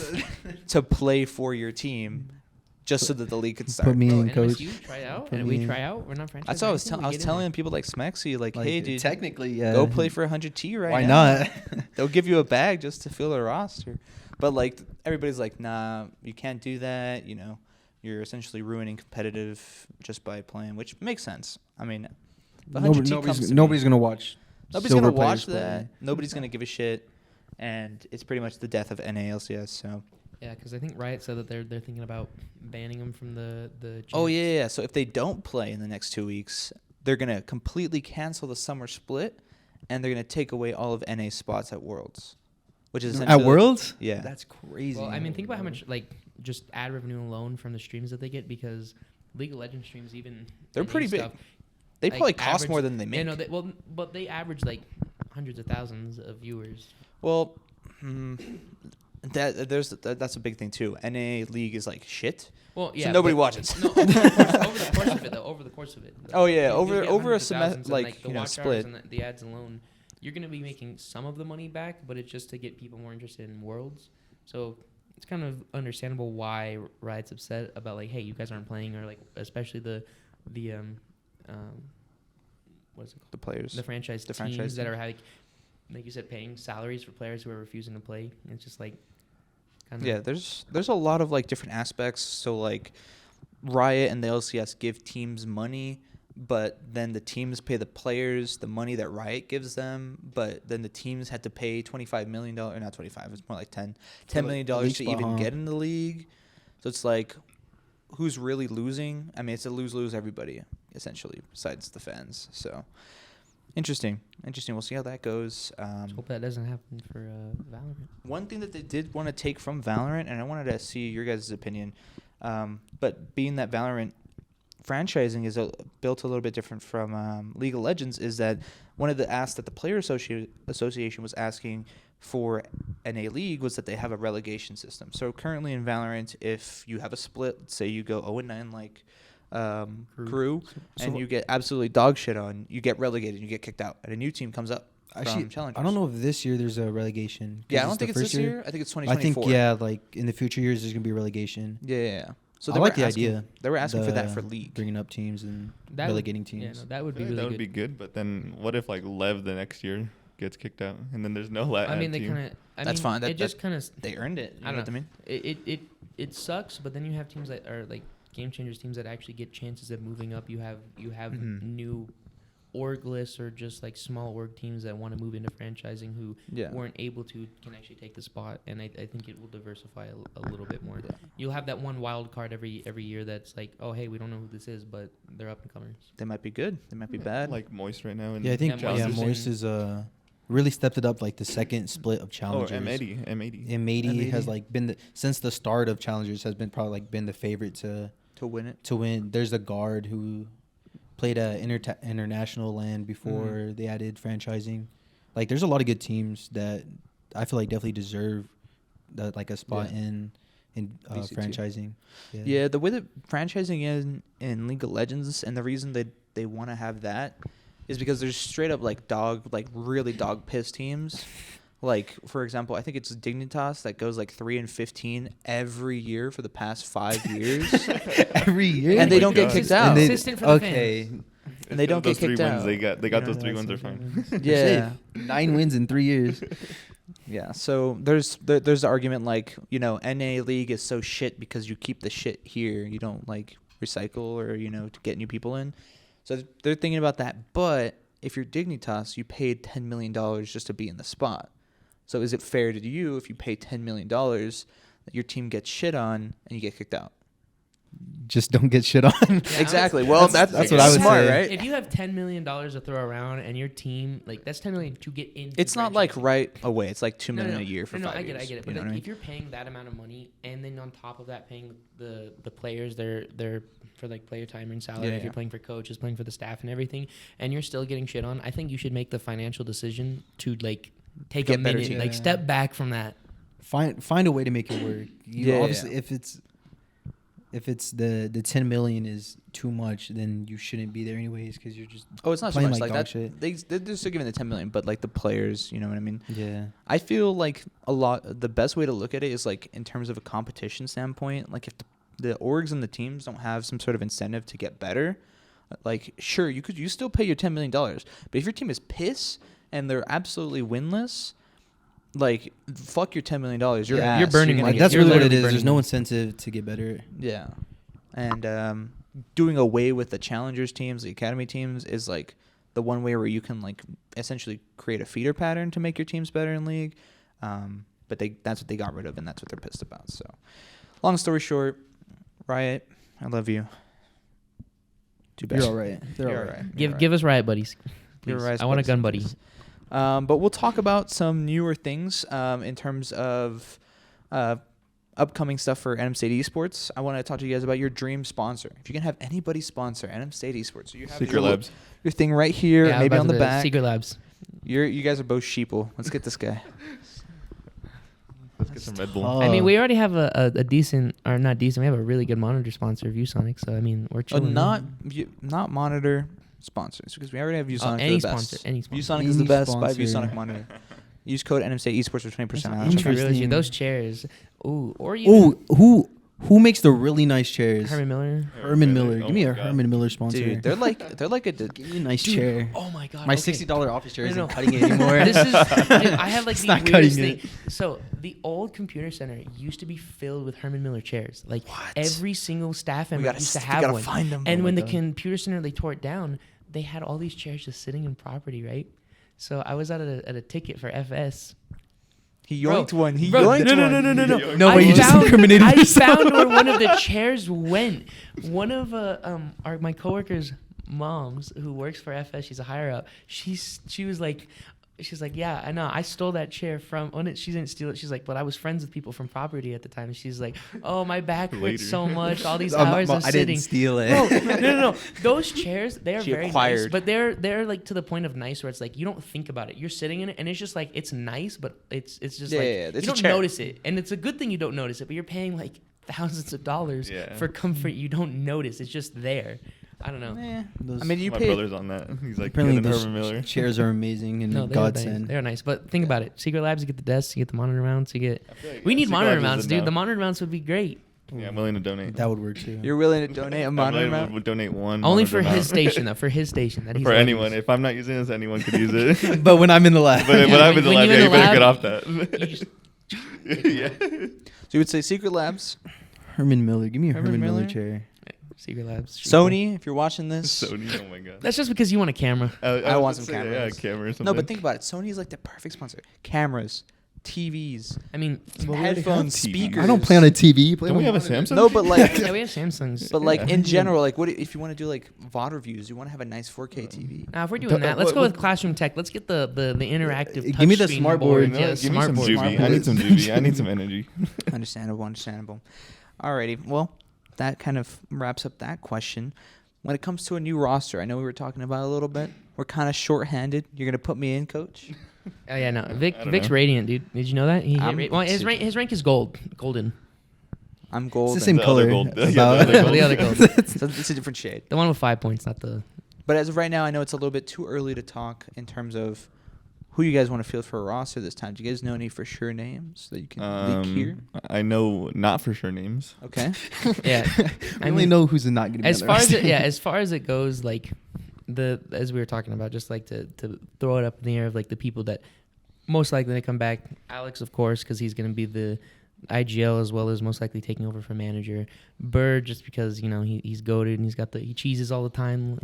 to play for your team, just so that the league could start. Put me in, NMSU, coach. try out, Put and me we in. try out. We're not franchised. That's what I was telling people like Smexy, like, hey, dude, technically, yeah. go play for 100T right Why now. not? They'll give you a bag just to fill a roster. But like, everybody's like, nah, you can't do that. You know, you're essentially ruining competitive just by playing, which makes sense. I mean, if 100T comes to nobody's me, gonna watch. nobody's silver gonna watch players that. play. Nobody's gonna give a shit, and it's pretty much the death of NA/LCS. So. Yeah, because I think Riot said that they're thinking about banning them from the. Oh champs. yeah. So if they don't play in the next 2 weeks, they're gonna completely cancel the summer split, and they're gonna take away all of NA spots at Worlds, which is At essentially Worlds? Yeah. That's crazy. Well, I mean, think about how much like just ad revenue alone from the streams that they get, because League of Legends streams even They're NA pretty big. stuff, They like, probably cost average- more than they make. Yeah, no, but they average like hundreds of thousands of viewers. Well, that's a big thing too. NA League is like shit. Well, yeah, so nobody but- watches. No, over the course of it, though. Over the course of it. Oh, yeah, You over- get over a hundreds of semester, thousands, and, like, the you know, watch split. hours and the ads alone, you're gonna be making some of the money back, but it's just to get people more interested in Worlds. So it's kind of understandable why Riot's upset about like, hey, you guys aren't playing, or like, especially the what is it called? The players. The franchise The teams franchise that team. are like you said, paying salaries for players who are refusing to play. It's just like, kind of Yeah, there's a lot of like different aspects. So like Riot and the LCS give teams money, but then the teams pay the players the money that Riot gives them, but then the teams had to pay $25 million, or not 25, it's more like $10 million league to spot, even huh? get in the league. So it's like, who's really losing? I mean, it's a lose-lose everybody, essentially, besides the fans. So interesting. We'll see how that goes. hope that doesn't happen for Valorant. One thing that they did want to take from Valorant, and I wanted to see your guys' opinion, but being that Valorant franchising is built a little bit different from League of Legends, is that one of the asks that the Player Association was asking for NA League was that they have a relegation system. So currently in Valorant, if you have a split, let's say you go 0-9 like Crew, and you get absolutely dog shit on, you get relegated, you get kicked out, and a new team comes up. Actually, from Challengers. I don't know if this year there's a relegation. 'cause Yeah, I don't the think it's first this year. I think it's I 2024. think, yeah, like in the future years, there's going to be relegation. Yeah. So I they like were the asking, idea. They were asking for that the for League. Bringing up teams and That would- relegating teams. Yeah, no, that would be Yeah, really that would good. be good, but then what if like Lev the next year gets kicked out and then there's no I mean, they team? kind of. That's fine. It just kind of. They earned it. You I know don't what I mean? It sucks, but then you have teams that are like game changers, teams that actually get chances of moving up. You have Mhm. new orgless or just like small org teams that want to move into franchising who Yeah. weren't able to can actually take the spot, and I think it will diversify a little bit more. Yeah. You'll have that one wild card every year that's like, oh hey, we don't know who this is, but they're up and comers. They might be good. They might be Yeah, bad. like Moist right now. And Yeah, I think Yeah, Moist Moist is really stepped it up, like the second split of oh, challengers. M80. M80 has M80. like been since the start of challengers has been probably like been the favorite to win it. win. There's a guard who played at international land before Mhm. they added franchising. Like there's a lot of good teams that I feel like definitely deserve that, like a spot Yeah. in VC2. franchising. Yeah, the way that franchising is in League of Legends, and the reason that they want to have that is because there's straight up like really dog piss teams. Like, for example, I think it's Dignitas that goes like 3-15 every year for the past 5 years. Every year. And they my don't get God. kicked And out. they- Consistent for the okay. And they don't those get kicked 3 wins, out. They got You know, those 3 wins. They're fine. Yeah. 9 wins in 3 years. Yeah, so there's the argument like, you know, NA League is so shit because you keep the shit here. You don't like recycle or, you know, to get new people in. So they're thinking about that. But if you're Dignitas, you paid $10 million just to be in the spot. So is it fair to you if you pay $10 million that your team gets shit on and you get kicked out? Just don't get shit on. Yeah, Exactly. Well, that's what I would smart, say. right? If you have $10 million to throw around and your team, like that's $10 million to get into. It's not like franchising. right away. It's like $2 million a year for 5 I years. get it. You But know like, what I mean? if you're paying that amount of money and then on top of that paying the players their for like player time and salary, Yeah, if you're yeah. playing for coaches, playing for the staff and everything, and you're still getting shit on, I think you should make the financial decision to like take Get a better minute, team. like step back from that. Find a way to make it work. Yeah, Obviously, yeah. if it's the 10 million is too much, then you shouldn't be there anyways because you're just Oh, it's not so playing much like like dog that. shit. They're still giving the $10 million, but like the players, you know what I mean? yeah. I feel like the best way to look at it is like in terms of a competition standpoint. Like if the orgs and the teams don't have some sort of incentive to get better, like sure you still pay your $10 million, but if your team is piss and they're absolutely winless, like fuck your $10 million. You're Yeah, ass. you're burning You're money. gonna Like that's get- You're really what it literally is. There's burning no money. incentive to get better. Yeah. and doing away with the challengers teams, the academy teams, is like the one way where you can like essentially create a feeder pattern to make your teams better in league. But that's what they got rid of, and that's what they're pissed about. So, long story short, Riot, I love you. Too bad. You're all right. They're You're all all right. right. Give us riot buddies. You're Please. Riot I want a buddies, gun buddy. please. But we'll talk about some newer things in terms of upcoming stuff for NM State Esports. I want to talk to you guys about your dream sponsor. If you can have anybody sponsor NM State Esports, so you have Secret Labs. your thing right here, Yeah, I was maybe about on the to- back. Secret Labs. You guys are both sheeple. Let's get this guy. Let's get some Red Bull. Oh. I mean, we already have a decent, or not decent. We have a really good monitor sponsor, Viewsonic. So I mean, we're chilling. Not monitor sponsors, because we already have Viewsonic. any the best. sponsor, any sponsor. Viewsonic is the Any best. Buy sponsor. Viewsonic monitor. Use code NM State Esports for 20% That's off. Interesting. Those chairs. Ooh, or even Who makes the really nice chairs? Herman Miller. Herman Miller. Oh Give me my a God. Herman Miller sponsor. Dude, they're like a. Give me a nice Dude, chair. Oh my god. My okay. $60 office chair No, isn't no. cutting it anymore. This is. Dude, I have like It's the not weirdest cutting thing. So the old computer center used to be filled with Herman Miller chairs. Like What? every single staff We member gotta, used to we have gotta one. find them. And Oh when my the God. computer center they tore it down, they had all these chairs just sitting in property, right? So I was at a ticket for FS. He Bro, yoinked one. He bro, yoinked no, one. no. No I way, you just found- incriminated I yourself. found where one of the chairs went. One of my coworkers' moms, who works for FS, she's a higher up. She was like, yeah, I know. I stole that chair from. Oh, no, she didn't steal it. She's like, but I was friends with people from property at the time. And she's like, oh, my back hurts Later. so much. All these hours of I sitting. didn't steal it. Bro, no. Those chairs, they are She very nice, acquired. but they're like to the point of nice where it's like you don't think about it. You're sitting in it, and it's just like it's nice, but it's just Yeah, like yeah, yeah. It's you a don't chair. notice it, and it's a good thing you don't notice it. But you're paying like thousands of dollars Yeah. for comfort you don't notice. It's just there. I don't know. Eh, Those- I mean, you My pay. brother's on that. He's like, Apparently, get an those Herman Miller. chairs are amazing and No, they're nice. godsend. They're nice, but think about it. Secret Labs, you get the desks, you get the monitor mounts, you get. I feel like, We need Secret monitor Labs mounts, is dude. enough. The monitor mounts would be great. Yeah, I'm willing to donate. That would work too. You're willing to donate a I'm monitor willing mount? to donate one. Only monitor for his mount. station, though. For his station, that he's For allowed to anyone. use. If I'm not using this, anyone could use it. But when I'm in the lab, But when I'm in the when lab, you're yeah, in you the better lab, get off You just- that. Yeah. So you would say Secret Labs, Herman Miller. Give me a Herman Herman Miller Miller? chair. Secret Labs. Sony. If you're watching this, Sony, oh my god. That's just because you want a camera. I I want was some gonna say, cameras. Yeah, camera or something. no, but think about it. Sony is like the perfect sponsor. Cameras, TVs, I mean, headphones, TVs. speakers. I don't play on a TV. Play Don't on we have a monitor. Samsung? No, but like, yeah, we have Samsungs. but like Yeah. in general, like what if you want to do like VOD reviews? You want to have a nice 4K TV. Now, if we're doing that, let's go with classroom tech. Let's get the interactive. Give me the touchscreen smart board. board. Yeah, Give me some board. juvie. I need some juvie. I need some energy. Understandable. Alrighty, well, that kind of wraps up that question. When it comes to a new roster, I know we were talking about it a little bit. We're kind of short-handed. You're gonna put me in, coach? Oh yeah, no. I don't Vic's know. radiant, dude. Did you know that? I'm Well, his rank is golden. I'm golden. It's the same The color. other gold. Yeah, About- the other gold. The other gold. It's a different shade. The one with 5 points, not the. But as of right now, I know it's a little bit too early to talk in terms of who you guys want to field for a roster this time. Do you guys know any for sure names that you can leak here? I know not for sure names. Okay. Yeah. I only know who's not going to be As on the far as roster. as far as it goes, like as we were talking about, just like to throw it up in the air of like the people that most likely to come back. Alex, of course, because he's going to be the IGL as well as most likely taking over for manager. Bird, just because he's goated and he cheeses all the time,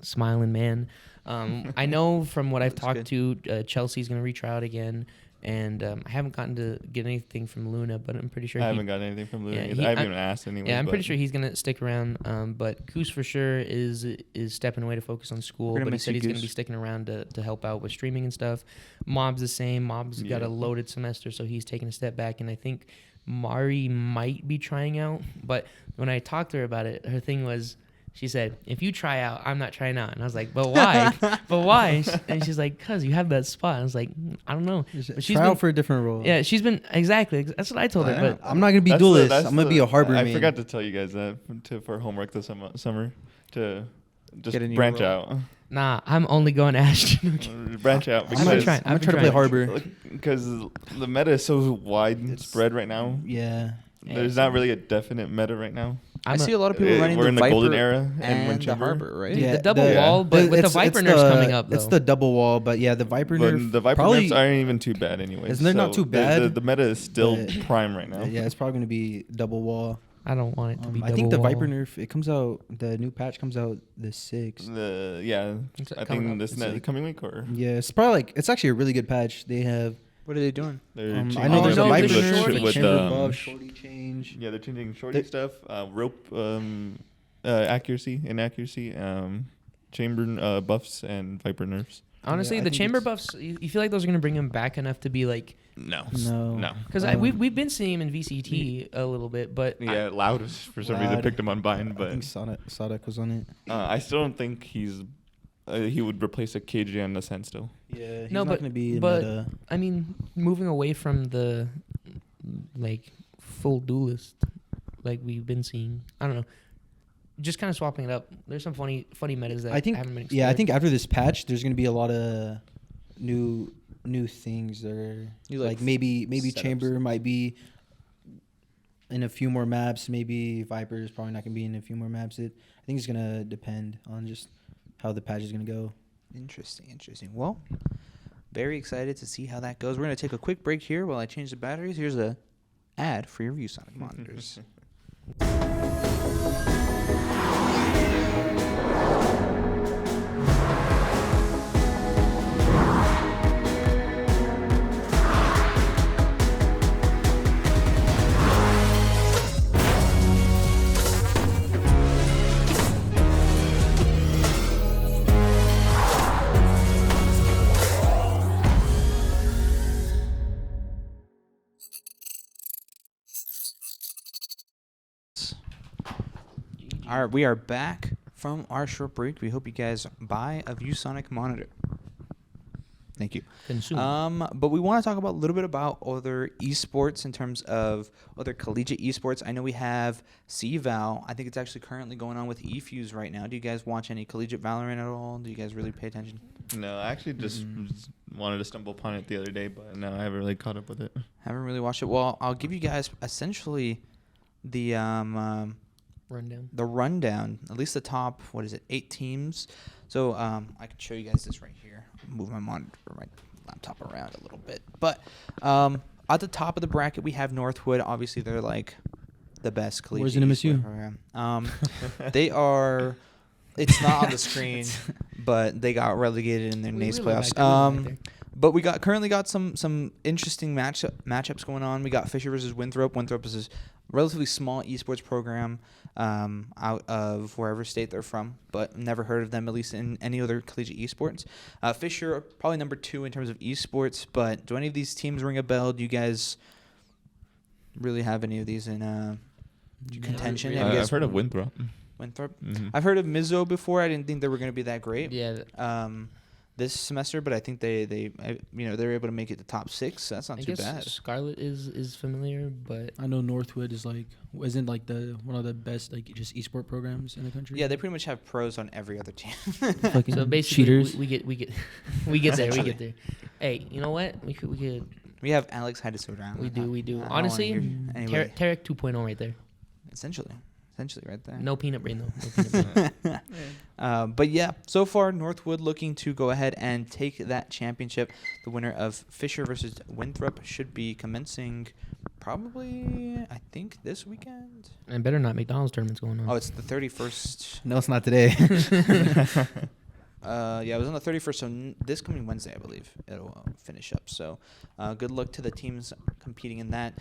smiling man. I know from what I've That's talked to, Chelsea's going to reach out again. And I haven't gotten to get anything from Luna, but I'm pretty sure I haven't gotten anything from Luna. Yeah, either. I haven't even asked anyway. I'm pretty sure he's gonna stick around. But Koos for sure is stepping away to focus on school. We're gonna But he miss said you, he's gonna Koos. be sticking around to help out with streaming and stuff. Mob's the same. Mob's got Yeah. a loaded semester, so he's taking a step back. And I think Mari might be trying out. But when I talked to her about it, her thing was, she said, "If you try out, I'm not trying out." And I was like, "But why? But why?" And she's like, "Cause you have that spot." I was like, "I don't know." But she's Try been, out for a different role. yeah, she's been exactly. That's what I told her. But I'm not going to be That's duelist. that's I'm going to be a harbor I man. forgot to tell you guys that for homework this summer to just Get a new branch role. out. nah, I'm only going Ashton. Branch out. I'm gonna try. I'm going to try to play harbor. Because the meta is so widespread right now. Yeah. There's not really a definite meta right now. I see a lot of people running We're the in the Viper golden era and the Windjammer. Harbor, right? Dude, the double wall, but with the it's- Viper it's nerfs the- coming up, It's though. the double wall, but yeah, the Viper But nerf. the Viper probably, nerfs aren't even too bad anyway. Isn't they not too bad? The meta is still But- prime right now. Yeah, it's probably going to be double wall. I don't want it to be. I think the double Viper wall. nerf, it comes out. The new patch comes out the 6th. It's I coming think up. this It's like- coming week or Yeah, it's probably like it's actually a really good patch. They have. What are they doing? they're I changing know there's Oh, a no, Viper the nerf shorty with chamber the buff, shorty change. yeah, they're changing shorty They- stuff, rope accuracy, inaccuracy, chamber buffs, and Viper nerfs. Honestly, Yeah, I the think chamber it's- buffs. You feel like those are gonna bring him back enough to be like, No. because we've been seeing him in VCT a little bit, but Yeah, Loud for some reason Loud. picked him on bind, I but think Sonic was on it. I still don't think he would replace a KJ on the standstill. Yeah, he's No, not but- gonna be in but- meta. I mean, moving away from the like full duelist, like we've been seeing. I don't know. Just kind of swapping it up. There's some funny metas that I think. haven't been explored. Yeah, I think after this patch, there's gonna be a lot of new things that are You like maybe setups. chamber might be in a few more maps. Maybe Viper is probably not gonna be in a few more maps. I think it's gonna depend on just how the patch is gonna go. Interesting. Well, very excited to see how that goes. We're going to take a quick break here while I change the batteries. Here's a ad for your Viewsonic monitors. All right, we are back from our short break. We hope you guys buy a Viewsonic monitor. Thank you. Consume. But we want to talk about a little bit about other esports in terms of other collegiate esports. I know we have CVAL. I think it's actually currently going on with eFuse right now. Do you guys watch any collegiate Valorant at all? Do you guys really pay attention? No, I actually just wanted to stumble upon it the other day, but no, I haven't really caught up with it. Haven't really watched it. Well, I'll give you guys essentially the Rundown. the rundown, at least the top, 8 teams. So I can show you guys this right here. Move my monitor, my laptop around a little bit. But at the top of the bracket, we have Northwood. Obviously, they're like the best collegiate Where's NMSU? program. They are. It's not on the screen, but they got relegated in their NACE playoffs. But we currently got some interesting matchups going on. We got Fisher versus Winthrop. Winthrop is a relatively small esports program out of wherever state they're from, but never heard of them, at least in any other collegiate esports. Fisher, probably number 2 in terms of esports, but do any of these teams ring a bell? Do you guys really have any of these in contention? really. Have you guys I've heard of Winthrop. Winthrop? Mm-hmm. I've heard of Mizzo before. I didn't think they were going to be that great. Yeah. This semester, but I think they were able to make it the top 6. So that's not I too guess bad. Scarlet is familiar, but I know Northwood is isn't one of the best just esport programs in the country. Yeah, they pretty much have pros on every other team. Fucking so basically cheaters. we get we get there. We get there. Hey, you know what? We could We have Alex Heidesoder. we do. I don't wanna Honestly, hear- anyway, Tarek 2.0 right there. essentially right there. No peanut brain though. No peanut brain. But yeah, so far Northwood looking to go ahead and take that championship. The winner of Fisher versus Winthrop should be commencing probably, I think, this weekend. And better not McDonald's tournaments going on. Oh, it's the 31st. No, it's not today. Yeah, it was on the 31st, so this coming Wednesday, I believe, it'll finish up. So good luck to the teams competing in that.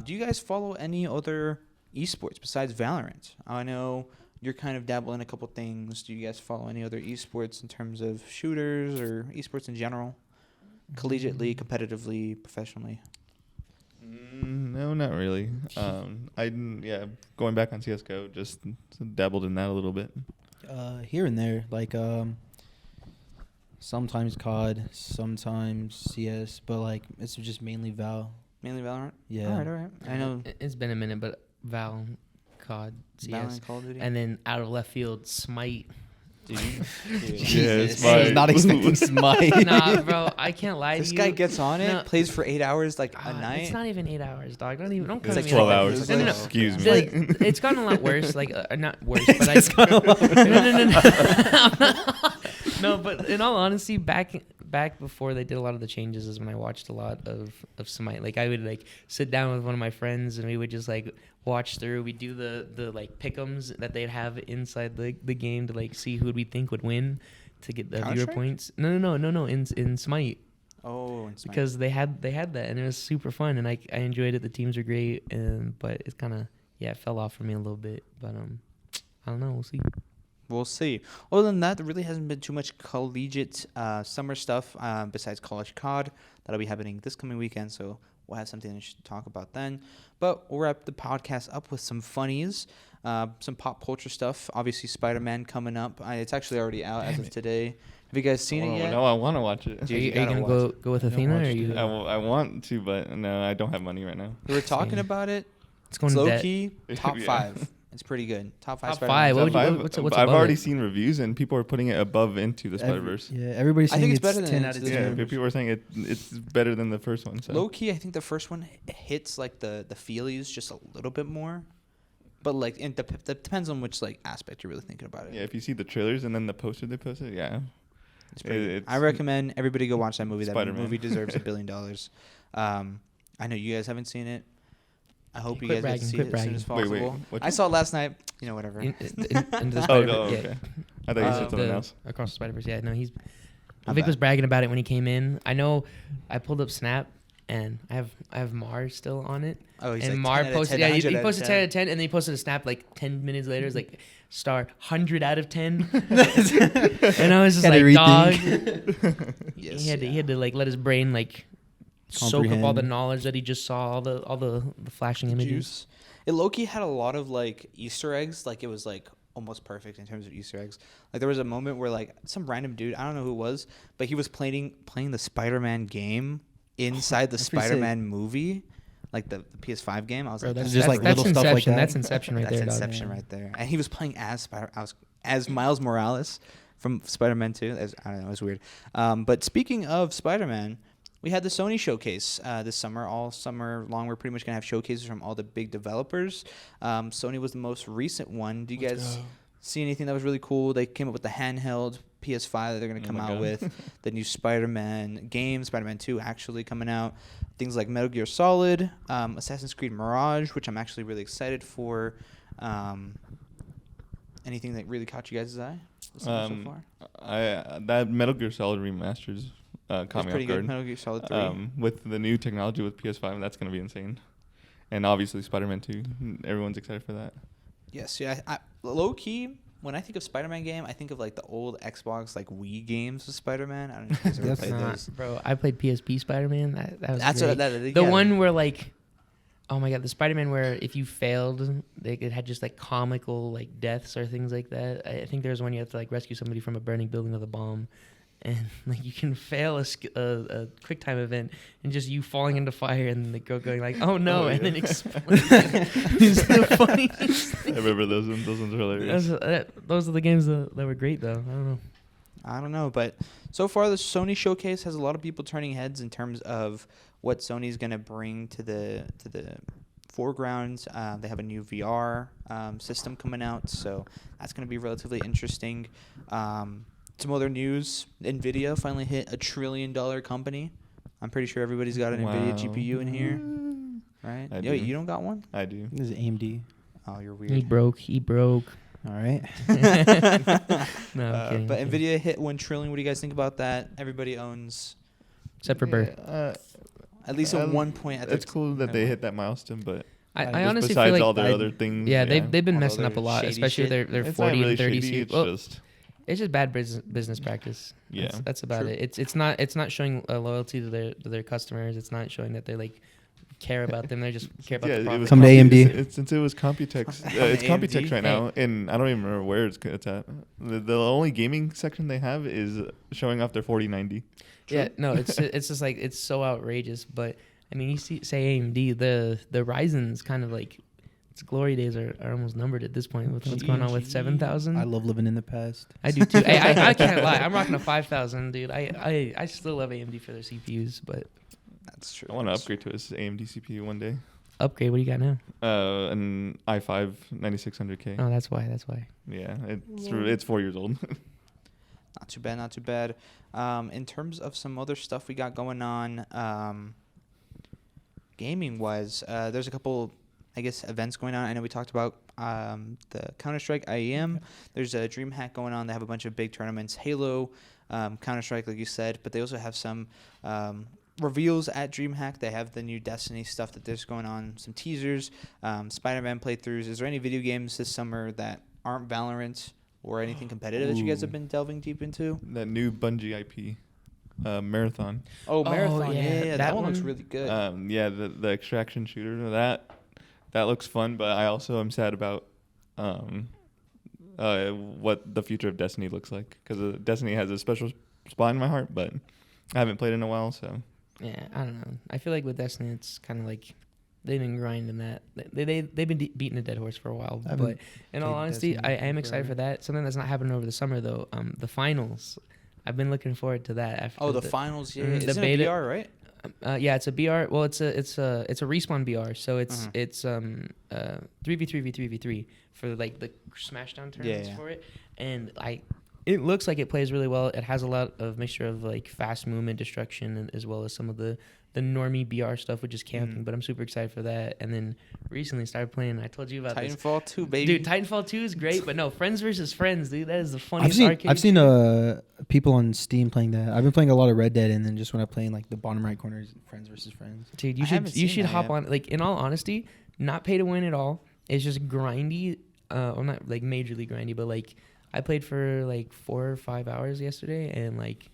Do you guys follow any other esports besides Valorant? I know you're kind of dabbling in a couple things. Do you guys follow any other esports in terms of shooters or esports in general? Collegiately, competitively, professionally? No, not really. Going back on CS:GO, just dabbled in that a little bit. Here and there, sometimes COD, sometimes CS, but it's just mainly Val. Mainly Valorant? Yeah. All right. I know It's been a minute, but Val, COD, CS, Valorant, Call of Duty. and then out of left field, Smite. Dude. Yeah, I was not expecting Smite. Nah, bro, I can't lie This to guy you. gets on it, No. plays for 8 hours a night. It's not even 8 hours, dog. Don't It's come at me 12 like hours. that. No. Excuse me. It's gotten a lot worse. Not worse, but It's gotten a lot worse. No, but in all honesty, back back before they did a lot of the changes is when I watched a lot of Smite. Like I would like sit down with one of my friends and we would just like watch through. We do the like pick'ems that they'd have inside the game to like see who we think would win to get the viewer Counter-Strike? points. No. In Smite. Oh, in Smite. Because they had that and it was super fun and I enjoyed it. The teams are great, but it's kind of it fell off for me a little bit. But I don't know. We'll see. We'll see. Other than that, there really hasn't been too much collegiate summer stuff besides College COD. That'll be happening this coming weekend, so we'll have something to talk about then. But we'll wrap the podcast up with some funnies, some pop culture stuff. Obviously, Spider-Man coming up. It's actually already out as of today. Have you guys seen it yet? No, I want to watch it. Dude, Are you gotta gonna watch go with Athena or are you? I want to, but no, I don't have money right now. We were talking about it. It's going It's to low debt. key top Yeah. 5. It's pretty good. Top 5 Top Spider-Man. 5. What would you- I've what's I've above already it? seen reviews and people are putting it above Into the Spider-Verse. Yeah, everybody's I saying think it's better than 10 Into out of the 10. Yeah, Spider-Verse. people are saying it's better than the first one. So. Low key, I think the first one hits like the feelies just a little bit more. But like it depends on which like aspect you're really thinking about it. Yeah, if you see the trailers and then the poster they posted, yeah. It's pretty good. It's I recommend everybody go watch that movie. That Spider-Man. movie deserves $1 billion. I know you guys haven't seen it. I hope you Quit guys get to see bragging, it as soon as Wait, possible. what I saw it last night. You know, whatever. Into the Oh, Spider-Verse. no, Yeah. okay. I thought you said something else. Across the Spider-Verse. Yeah, no, he's. My Vic bad. was bragging about it when he came in. I know. I pulled up Snap, and I have Mar still on it. Oh, he's And like Mar 10 out of posted. 10, Yeah, he 100 out of posted 10 out 10. of 10, and then he posted a Snap like 10 minutes later. It's like star 100 out of 10. And I was just Gotta like, dog. Yes, he had to like let his brain like soak up all the Comprehend. knowledge that he just saw, all the flashing images. Juice. It low-key had a lot of like Easter eggs. Like it was like almost perfect in terms of Easter eggs. Like there was a moment where like some random dude, I don't know who it was, but he was playing the Spider-Man game inside the that's pretty sick. Spider-Man movie, like the PS5 game. I was Bro, like, that's just, like, that's little stuff like Inception. that. That's Inception right that's there, dog. Inception right there. And he was playing as Miles Morales from Spider-Man 2. I don't know, it was weird. But speaking of Spider-Man, we had the Sony showcase this summer. All summer long, we're pretty much going to have showcases from all the big developers. Sony was the most recent one. Do you guys see anything that was really cool? They came up with the handheld PS5 that they're going to come my out God. with. The new Spider-Man game, Spider-Man 2 actually coming out. Things like Metal Gear Solid, Assassin's Creed Mirage, which I'm actually really excited for. Anything that really caught you guys' eye this summer so far? That Metal Gear Solid remasters It's caught me pretty off good. guard. Metal Gear Solid 3. With the new technology with PS5, that's gonna be insane. And obviously Spider-Man 2, everyone's excited for that. Yes, yeah. Low key, when I think of Spider-Man game, I think of like the old Xbox like Wii games of Spider-Man. I don't know if you guys ever That's played Nah, those. bro, I played PSP Spider-Man. That was That's great. what that. The yeah. one where like, oh my god, the Spider-Man where if you failed, it had just like comical like deaths or things like that. I think there's one you have to like rescue somebody from a burning building with a bomb, and like you can fail a quick time event and just you falling into fire and the girl going like, oh no, Oh, and yeah. then exploding. It's the funniest I thing. remember those ones. Those ones are hilarious. Those are the games that were great though. I don't know, but so far the Sony showcase has a lot of people turning heads in terms of what Sony's gonna bring to the foreground. They have a new VR system coming out, so that's gonna be relatively interesting. Some other news: Nvidia finally hit $1 trillion company. I'm pretty sure everybody's got an Nvidia Wow. GPU in here, right? I Yo, do. you don't got one? I do. This is AMD. Oh, you're He weird. broke. He broke. All right. No, I'm kidding. But I'm kidding. Nvidia hit 1 trillion. What do you guys think about that? Everybody owns Except for Burr. at least at Um, one point. At It's their cool that they hit that milestone, but I Just honestly besides feel like all their other things, yeah, they've been All the messing up other a lot, shady especially shit. their it's 40 not really and 30 shady, seat. it's Well, just it's just bad business practice. yeah. That's about True. it. It's not showing loyalty to their customers. It's not showing that they like care about them. They just care about the It profit. was Come to AMD. Since it was Computex, Come it's to Computex AMD. right now, and I don't even remember where it's at. The only gaming section they have is showing off their 4090. Yeah, no, it's just like it's so outrageous. But I mean, you say AMD, the Ryzen's kind of like its glory days are almost numbered at this point with what's going on with 7000. I love living in the past. I do too. I can't lie. I'm rocking a 5000, dude. I still love AMD for their CPUs, but That's true. I want to upgrade to this AMD CPU one day. upgrade. What do you got now? An i5 9600K. Oh, that's why. Yeah, it's 4 years old. Not too bad, not too bad. In terms of some other stuff we got going on, gaming-wise, there's a couple, I guess, events going on. I know we talked about the Counter-Strike IEM. There's a DreamHack going on. They have a bunch of big tournaments. Halo, Counter-Strike, like you said. But they also have some reveals at DreamHack. They have the new Destiny stuff that there's going on, some teasers, Spider-Man playthroughs. Is there any video games this summer that aren't Valorant or anything competitive that you guys have been delving deep into? That new Bungie IP, Marathon. Oh, Marathon. yeah. Yeah, that one looks really good. Yeah, the extraction shooter. That looks fun, but I also am sad about what the future of Destiny looks like, because Destiny has a special spot in my heart, but I haven't played in a while, so. Yeah, I don't know. I feel like with Destiny, it's kind of like they've been grinding that. They've been beating a dead horse for a while. But in all honesty, I am excited for that. Something that's not happening over the summer, though, the finals. I've been looking forward to that. After the finals, yeah. the Isn't beta, it BR, right? Yeah, it's a BR. Well, it's a respawn BR. So it's 3v3v3v3 for like the Smashdown tournaments for it, and it looks like it plays really well. It has a lot of mixture of like fast movement, destruction, and as well as some of the normie BR stuff, which is camping. But I'm super excited for that. And then recently started playing. I told you about Titanfall 2, baby. Dude, Titanfall 2 is great, but no, Friends versus Friends, dude. That is the funniest arcade. I've seen people on Steam playing that. I've been playing a lot of Red Dead, and then just when I play in like the bottom right corner is Friends versus Friends. Dude, you should hop on. Like, in all honesty, not pay to win at all. It's just grindy. Well, not like majorly grindy, but like I played for like 4 or 5 hours yesterday, and like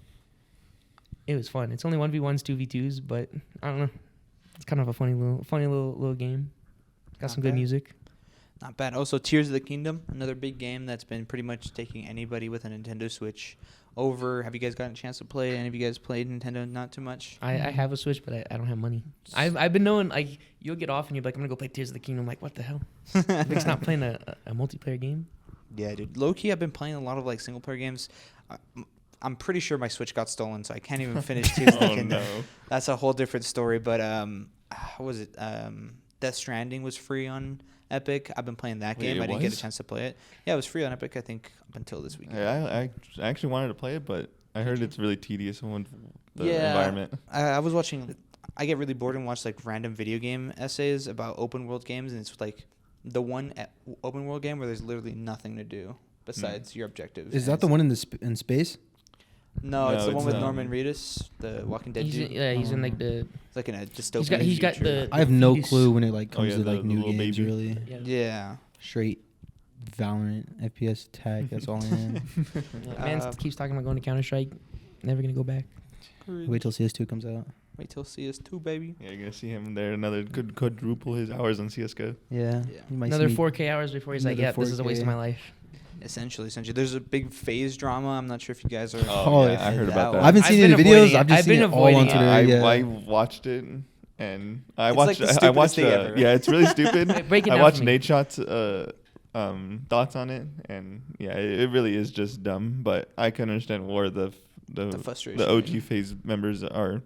it was fun. It's only 1v1s, 2v2s, but I don't know. It's kind of a funny little game. Got some good music. Not bad. Also, Tears of the Kingdom, another big game that's been pretty much taking anybody with a Nintendo Switch over. Have you guys gotten a chance to play? Any of you guys played Nintendo? Not too much. I have a Switch, but I don't have money. I've been knowing, like, you'll get off and you're like, I'm gonna go play Tears of the Kingdom. I'm like, what the hell? It's not playing a multiplayer game. Yeah, dude. Low key, I've been playing a lot of like single player games. I'm pretty sure my Switch got stolen, so I can't even finish Tears of the Kingdom. No. That's a whole different story. But what was it? Death Stranding was free on Epic. I've been playing that game. I didn't get a chance to play it. Yeah, it was free on Epic, I think, up until this weekend. Yeah, I actually wanted to play it, but I heard it's really tedious in the environment. I was watching. I get really bored and watch like random video game essays about open world games, and it's like the one open world game where there's literally nothing to do besides your objectives. Is that the one in space? No, it's the one with Norman Reedus, the Walking Dead dude. He's in like the. It's like in a dystopian. He's got the. I have no clue when it like comes to like new games. Baby. Really. Yeah. Straight Valorant, FPS tag. That's all I am. Man keeps talking about going to Counter-Strike. Never gonna go back. Wait till CS2 comes out. Wait till CS2, baby. Yeah, you're gonna see him there. Another could quadruple his hours on CS:GO. Yeah. Another 4K hours before he's like, yeah, this is a waste of my life. Essentially. There's a big phase drama. I'm not sure if you guys are. Oh, yeah, I heard about that. I haven't seen any videos. I've just seen it all on Twitter. I watched it, and I watched. Like I watched. Yeah, it's really stupid. Break it down I watched for me. Nate Shot's thoughts on it, and yeah, it really is just dumb. But I can understand where the frustration, the OG phase members are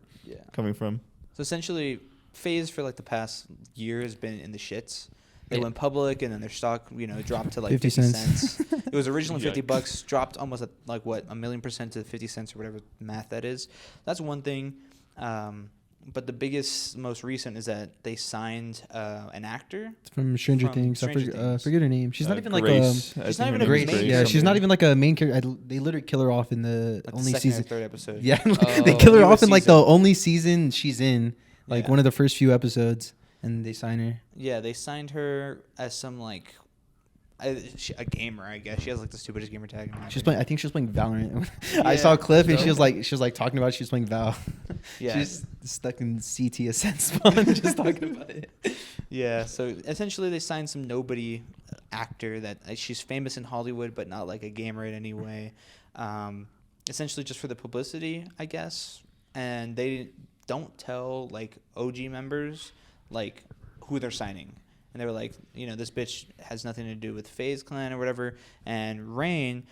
coming from. So essentially, phase for like the past year has been in the shits. They went public, and then their stock, dropped to like 50 cents. It was originally $50, dropped almost at like what, 1,000,000% to 50 cents or whatever math that is. That's one thing. But the biggest, most recent is that they signed an actor. It's from Stranger Things. I forget her name. She's not even Grace. She's not even a Grace. main. Yeah, she's not even like a main character. They literally kill her off in the like only the season. Or third episode. Yeah, they kill her off in like the only season she's in, like Yeah. one of the first few episodes, and they sign her. Yeah, they signed her as some like a gamer, I guess. She has like the stupidest gamer tag. She's playing. I think she was playing Valorant. I Yeah. saw a clip and she was like talking about she was playing Val. Yeah. She's stuck in CT Ascent spawn just talking about it. Yeah, so essentially they signed some nobody actor that she's famous in Hollywood, but not like a gamer in any way. Essentially just for the publicity, I guess. And they don't tell like OG members like who they're signing. And they were like, this bitch has nothing to do with FaZe Clan or whatever. And Rain,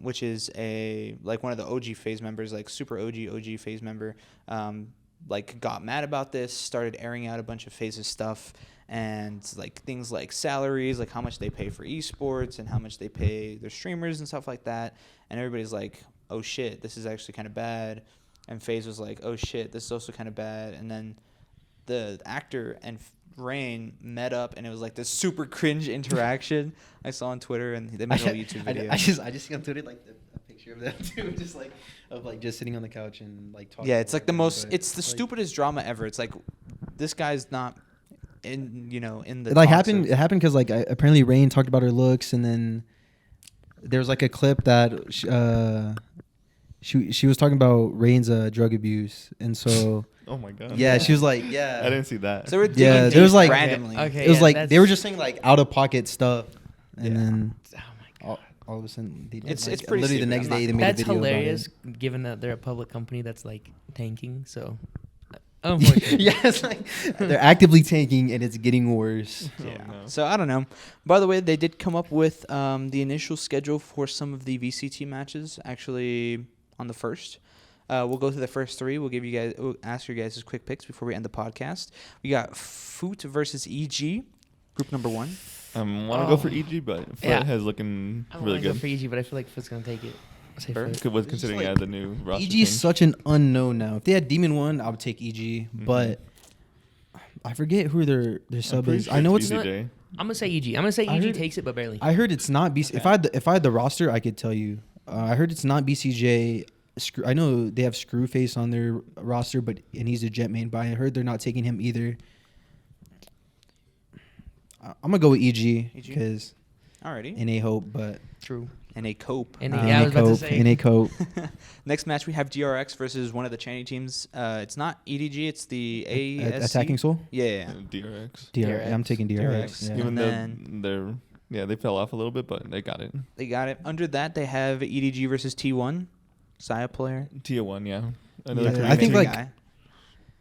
which is one of the OG FaZe members, like super OG FaZe member, like got mad about this, started airing out a bunch of FaZe's stuff, and like things like salaries, like how much they pay for esports and how much they pay their streamers and stuff like that. And everybody's like, oh shit, this is actually kind of bad. And FaZe was like, oh shit, this is also kind of bad. And then the actor and Rain met up, and it was like this super cringe interaction I saw on Twitter, and they made a whole YouTube video. I just see on Twitter like a picture of them too, just like of like just sitting on the couch and like talking. Yeah, it's like the most. but, It's the like, stupidest drama ever. It's like this guy's not in in the. It like talks happened. of- It happened because like apparently Rain talked about her looks, and then there was like a clip that she was talking about Rain's drug abuse, and so Oh my god. yeah, she was like, yeah, I didn't see that. So they were Yeah, digging there was, deep like- randomly. Okay. it was yeah, like they were that's- just saying like out of pocket stuff, and Yeah. then Oh my god. all of a sudden they It's like, pretty literally the stupid. next I'm not day they gonna made That's a video hilarious, about given that they're a public company that's like tanking. So, it. unfortunately. Yeah, it's like they're actively tanking and it's getting worse. Oh, Yeah. no. So I don't know. By the way, they did come up with the initial schedule for some of the VCT matches. Actually, on the first, we'll go through the first three. We'll ask you guys' quick picks before we end the podcast. We got Foot versus EG, group number 1. Want to go for EG, but Foot Yeah. has looking I don't really want to go good. for EG, but I feel like Foot's gonna take it. I'll say Burr? Foot. Good with It's just considering like- the new roster. EG change. is such an unknown now. If they had Demon 1, I would take EG, Mhm. but I forget who their I'm sub pretty is. sure I know it's it's. BCJ. I'm gonna say EG. I'm gonna say I EG heard- takes it, but barely. I heard it's not BC. If I had the roster, I could tell you. I heard it's not BCJ. I know they have Screwface on their roster, and he's a Jet main. But I heard they're not taking him either. I'm gonna go with EG EG? because Alrighty. NA Hope, but True. And a cope. And NA yeah, I was about to Cope, say. NA Cope. Next match, we have DRX versus one of the Chinese teams. It's not EDG, it's the ASC. Attacking Soul. Yeah. DRX. DRX. I'm taking DRX. DRX. Yeah. And Even then- though they fell off a little bit, but they got it. They got it. Under that, they have EDG versus T1. Saya player. Tier 1, yeah. Yeah, Korean I think team. like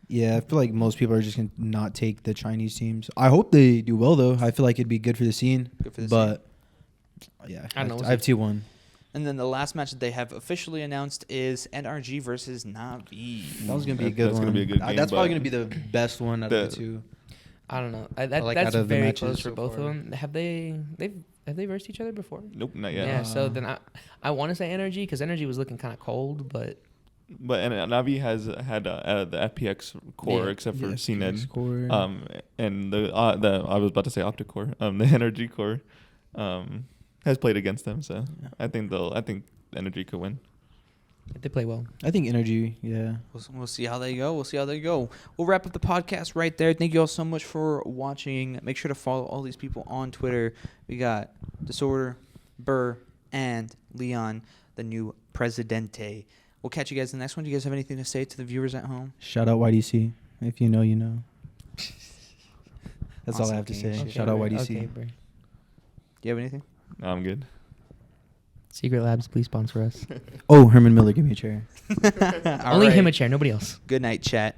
yeah, I feel like most people are just gonna not take the Chinese teams. I hope they do well though. I feel like it'd be good for the scene. Good for the but yeah, I don't know. I have T1. And then the last match that they have officially announced is NRG versus Navi. That was gonna be a That- good that's one. gonna be a good game, That's probably but gonna be the best one out of the the- two. I don't know. like That's out of the very matches close for so both far. of them. Have they versed each other before? Nope, not Yeah. yet. So then I want to say Energy because Energy was looking kind of cold, but But Navi has had the FPX core, Yeah. except for Yeah, CNED. score. And the I was about to say Opticore. The Energy core, has played against them. So Yeah. I think Energy could win. they play well. I think Energy. Yeah. We'll see how they go. We'll wrap up the podcast right there. Thank you all so much for watching. Make sure to follow all these people on Twitter. We got Disorder, Burr, and Leon, the new Presidente. We'll catch you guys in the next one. Do you guys have anything to say to the viewers at home? Shout out YDC. If you know, you know. That's all Awesome I have to game. say. Okay, Shout out bro. YDC. Okay, bro. Do you have anything? No, I'm good. Secret Labs, please sponsor us. Oh, Herman Miller, give me a chair. All Only right. him a chair, nobody else. Good night, chat.